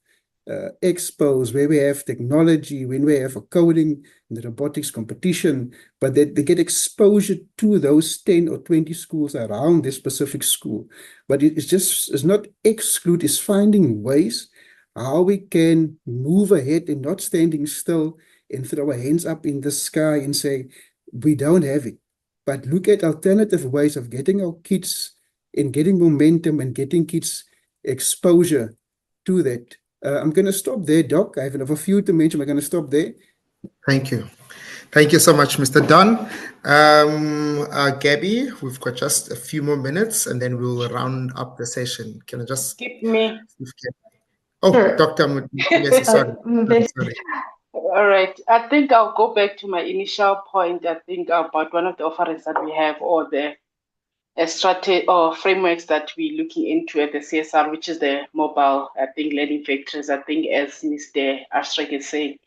expos, where we have technology, when we have a coding and the robotics competition, but that they get exposure to those 10 or 20 schools around this specific school. But it's not exclude, it's finding ways how we can move ahead and not standing still and throw our hands up in the sky and say, we don't have it. But look at alternative ways of getting our kids and getting momentum and getting kids exposure to that. I'm going to stop there, Doc. I have a few to mention. I'm going to stop there. Thank you. Thank you so much, Mr. Don. Gabby, we've got just a few more minutes and then we'll round up the session. Can I just Skip me. Oh, Sure. Dr. Mutesi, sorry. Sorry. All right. I think I'll go back to my initial point. I think about one of the offerings that we have, or the strategy or frameworks that we're looking into at the CSIR, which is the mobile, I think, learning factories. I think, as Mr. Ashric is saying,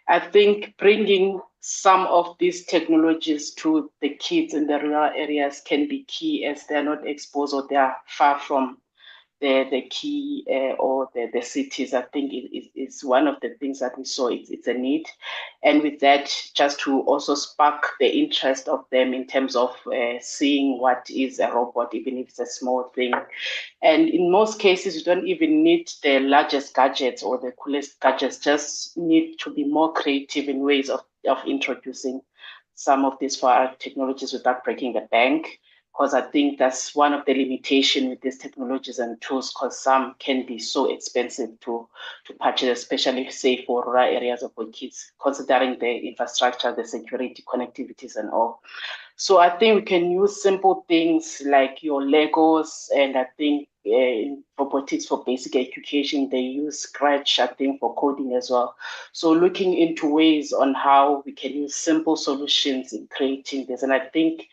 I think bringing some of these technologies to the kids in the rural areas can be key, as they're not exposed or they are far from the key or the cities. I think it's one of the things that we saw. It's a need, and with that, just to also spark the interest of them in terms of seeing what is a robot, even if it's a small thing. And in most cases, you don't even need the largest gadgets or the coolest gadgets. Just need to be more creative in ways of introducing some of these for our technologies without breaking the bank. Because I think that's one of the limitations with these technologies and tools, because some can be so expensive to purchase, especially, say, for rural areas or for kids, considering the infrastructure, the security, connectivities, and all. So I think we can use simple things like your Legos, and I think in robotics for basic education, they use Scratch, I think, for coding as well. So looking into ways on how we can use simple solutions in creating this. And I think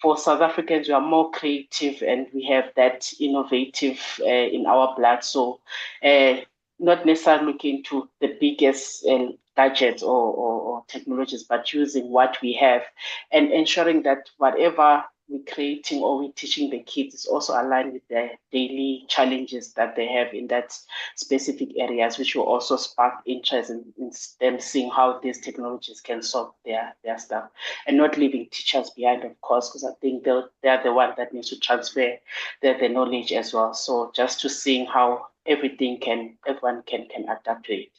for South Africans, we are more creative and we have that innovative in our blood. So not necessarily looking to the biggest gadgets or technologies, but using what we have and ensuring that whatever we're creating or we're teaching the kids is also aligned with their daily challenges that they have in that specific areas, which will also spark interest in them seeing how these technologies can solve their stuff, and not leaving teachers behind, of course, because I think they're the one that needs to transfer the knowledge as well. So just to seeing how everyone can adapt to it.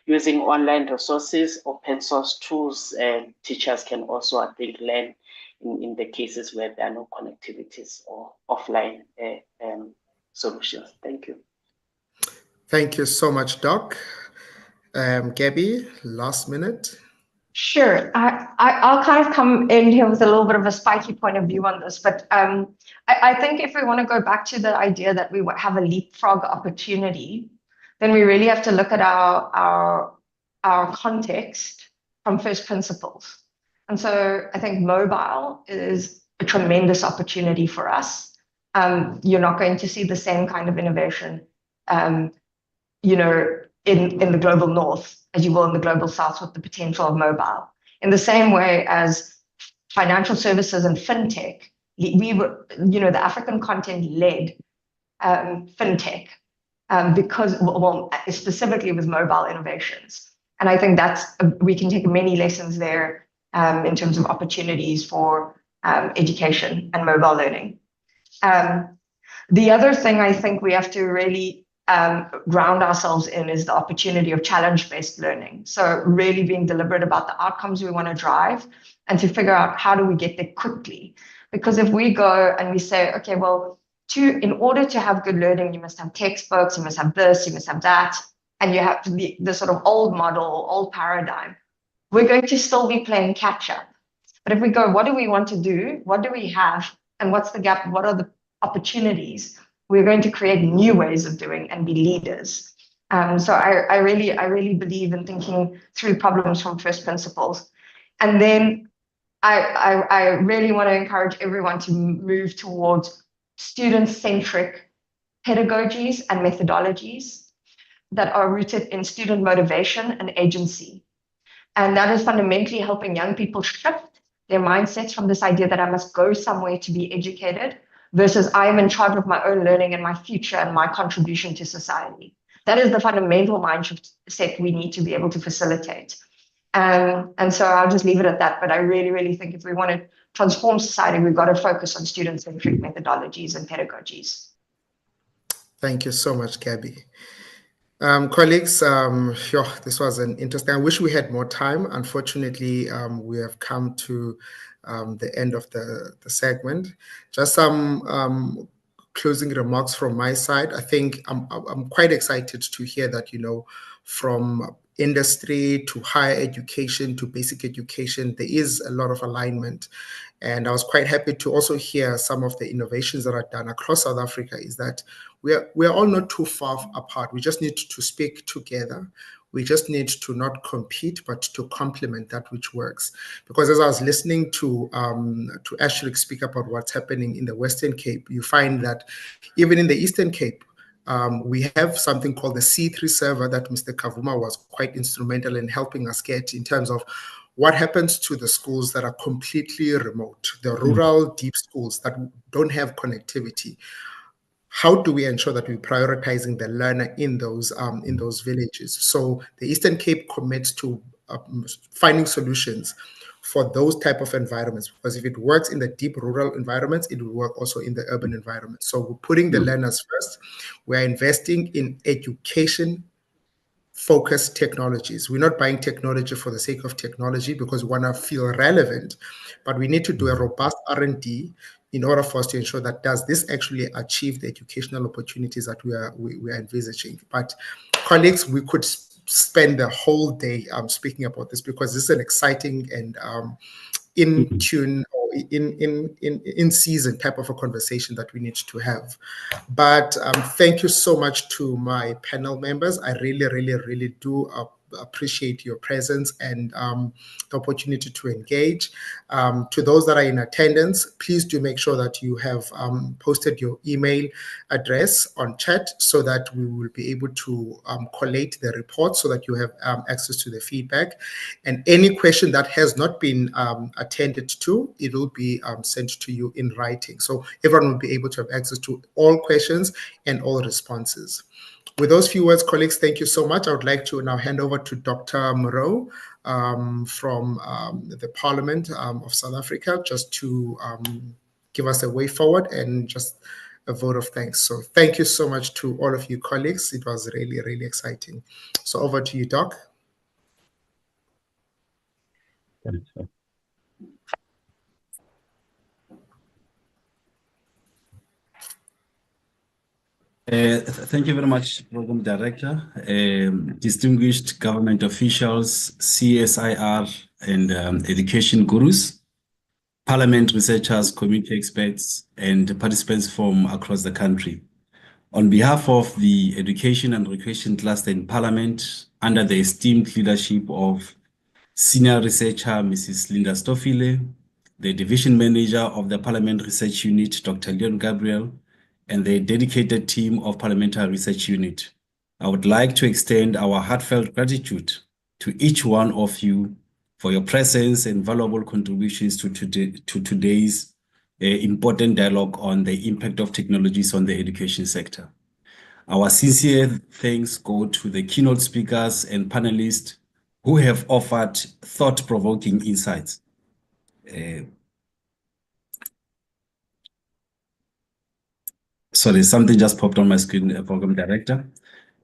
Using online resources, open source tools, and teachers can also, I think, learn in the cases where there are no connectivities or offline solutions. Thank you. Thank you so much, Doc. Gabby, last minute. Sure. I'll kind of come in here with a little bit of a spiky point of view on this, but I think if we want to go back to the idea that we have a leapfrog opportunity, then we really have to look at our context from first principles. And so I think mobile is a tremendous opportunity for us. You're not going to see the same kind of innovation, in the global north as you will in the global south with the potential of mobile. In the same way as financial services and fintech, we were, the African continent led fintech because, specifically with mobile innovations. And I think we can take many lessons there in terms of opportunities for education and mobile learning. The other thing I think we have to really ground ourselves in is the opportunity of challenge-based learning. So really being deliberate about the outcomes we want to drive and to figure out how do we get there quickly. Because if we go and we say, okay, well, in order to have good learning, you must have textbooks, you must have this, you must have that, and you have the sort of old model, old paradigm, we're going to still be playing catch up. But if we go, what do we want to do? What do we have? And what's the gap? What are the opportunities? We're going to create new ways of doing and be leaders. So I really believe in thinking through problems from first principles. And then I really want to encourage everyone to move towards student-centric pedagogies, and methodologies that are rooted in student motivation and agency. And that is fundamentally helping young people shift their mindsets from this idea that I must go somewhere to be educated versus I am in charge of my own learning and my future and my contribution to society. That is the fundamental mindset we need to be able to facilitate. And so I'll just leave it at that. But I really, really think if we want to transform society, we've got to focus on student-centric methodologies and pedagogies. Thank you so much, Gabby. Colleagues, this was an interesting. I wish we had more time. Unfortunately, we have come to the end of the segment. Just some closing remarks from my side. I think I'm quite excited to hear that, from industry to higher education to basic education, there is a lot of alignment. And I was quite happy to also hear some of the innovations that are done across South Africa is that we are all not too far apart. We just need to speak together. We just need to not compete, but to complement that which works. Because as I was listening to Ashric speak about what's happening in the Western Cape, you find that even in the Eastern Cape, we have something called the C3 server that Mr. Kavuma was quite instrumental in helping us get in terms of what happens to the schools that are completely remote, the rural deep schools that don't have connectivity. How do we ensure that we're prioritizing the learner in those villages? So the Eastern Cape commits to finding solutions for those type of environments, because if it works in the deep rural environments, it will work also in the urban environment. So we're putting the learners first. We're investing in education focused technologies. We're not buying technology for the sake of technology because we want to feel relevant, but we need to do a robust R&D in order for us to ensure that does this actually achieve the educational opportunities that we are envisaging. But colleagues, we could spend the whole day speaking about this because this is an exciting and in tune or in season type of a conversation that we need to have. But thank you so much to my panel members. I really, really, really do appreciate your presence and the opportunity to engage. To those that are in attendance, please do make sure that you have posted your email address on chat so that we will be able to collate the report so that you have access to the feedback. And any question that has not been attended to, it will be sent to you in writing. So everyone will be able to have access to all questions and all responses. With those few words, colleagues, thank you so much. I would like to now hand over to Dr. Moreau from the Parliament of South Africa, just to give us a way forward and just a vote of thanks. So thank you so much to all of you colleagues. It was really, really exciting. So over to you, Doc. Thank you very much, Program Director, distinguished government officials, CSIR and education gurus, Parliament researchers, community experts, and participants from across the country. On behalf of the Education and Recreation Cluster in Parliament, under the esteemed leadership of Senior Researcher Mrs. Linda Stoffile, the Division Manager of the Parliament Research Unit, Dr. Leon Gabriel, and the dedicated team of Parliamentary Research Unit, I would like to extend our heartfelt gratitude to each one of you for your presence and valuable contributions to today's important dialogue on the impact of technologies on the education sector. Our sincere thanks go to the keynote speakers and panelists who have offered thought-provoking insights. Sorry, something just popped on my screen, Program Director.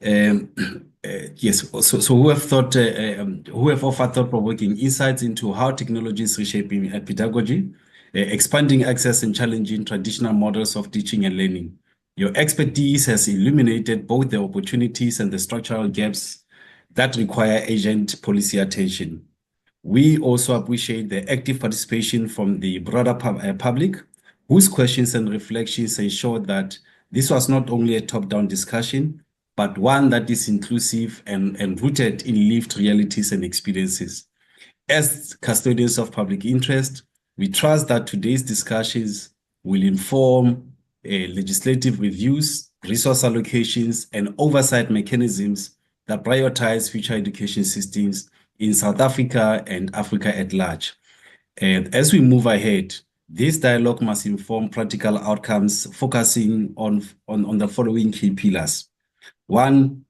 Yes, so who have offered thought-provoking insights into how technology is reshaping pedagogy, expanding access and challenging traditional models of teaching and learning. Your expertise has illuminated both the opportunities and the structural gaps that require urgent policy attention. We also appreciate the active participation from the broader public, whose questions and reflections ensure that this was not only a top-down discussion, but one that is inclusive and rooted in lived realities and experiences. As custodians of public interest, we trust that today's discussions will inform legislative reviews resource allocations, and oversight mechanisms that prioritize future education systems in South Africa and Africa at large. And as we move ahead, this dialogue must inform practical outcomes, focusing on the following key pillars. One,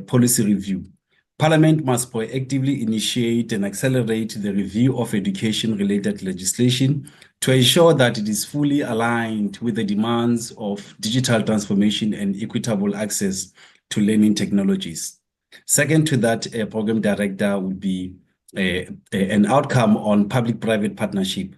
policy review. Parliament must proactively initiate and accelerate the review of education-related legislation to ensure that it is fully aligned with the demands of digital transformation and equitable access to learning technologies. Second to that, program director would be an outcome on public-private partnership.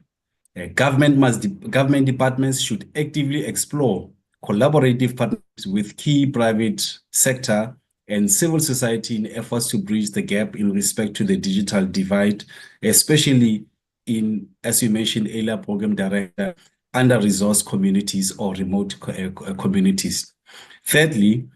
Government departments should actively explore collaborative partnerships with key private sector and civil society in efforts to bridge the gap in respect to the digital divide, especially in, as you mentioned earlier, program director, under-resourced communities or remote communities. Thirdly,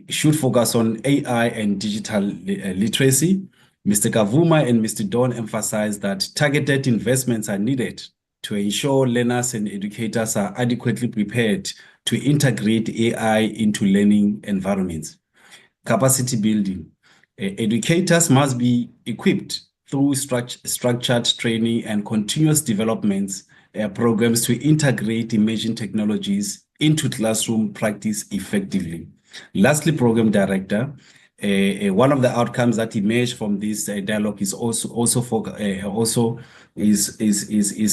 should focus on AI and digital literacy. Mr. Kavuma and Mr. Dawn emphasized that targeted investments are needed to ensure learners and educators are adequately prepared to integrate AI into learning environments. Capacity building. Educators must be equipped through structured training and continuous developments programs to integrate emerging technologies into classroom practice effectively. Lastly, program director, one of the outcomes that emerge from this dialogue is also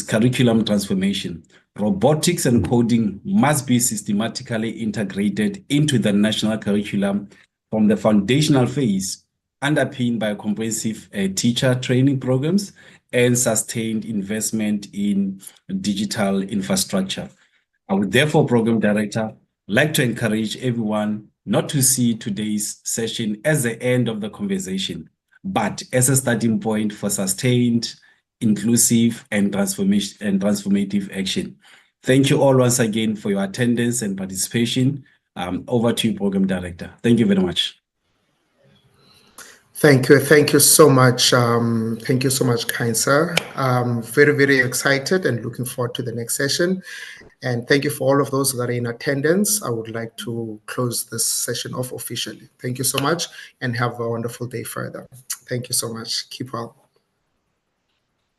curriculum transformation. Robotics and coding must be systematically integrated into the national curriculum from the foundational phase, underpinned by comprehensive teacher training programs and sustained investment in digital infrastructure. I would therefore, program director, like to encourage everyone not to see today's session as the end of the conversation, but as a starting point for sustained, inclusive, and transformative action. Thank you all once again for your attendance and participation. Over to you, program director. Thank you very much. Thank you so much. Thank you so much, kind sir. Very excited and looking forward to the next session. And thank you for all of those that are in attendance. I would like to close this session off officially. Thank you so much and have a wonderful day further. Thank you so much. Keep well.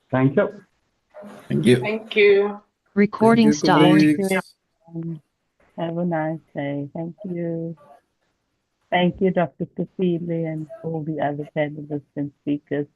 Thank you. Thank you. Thank you. Recording stopped. Have a nice day. Thank you. Thank you, Dr. Kafili, and all the other panelists and speakers.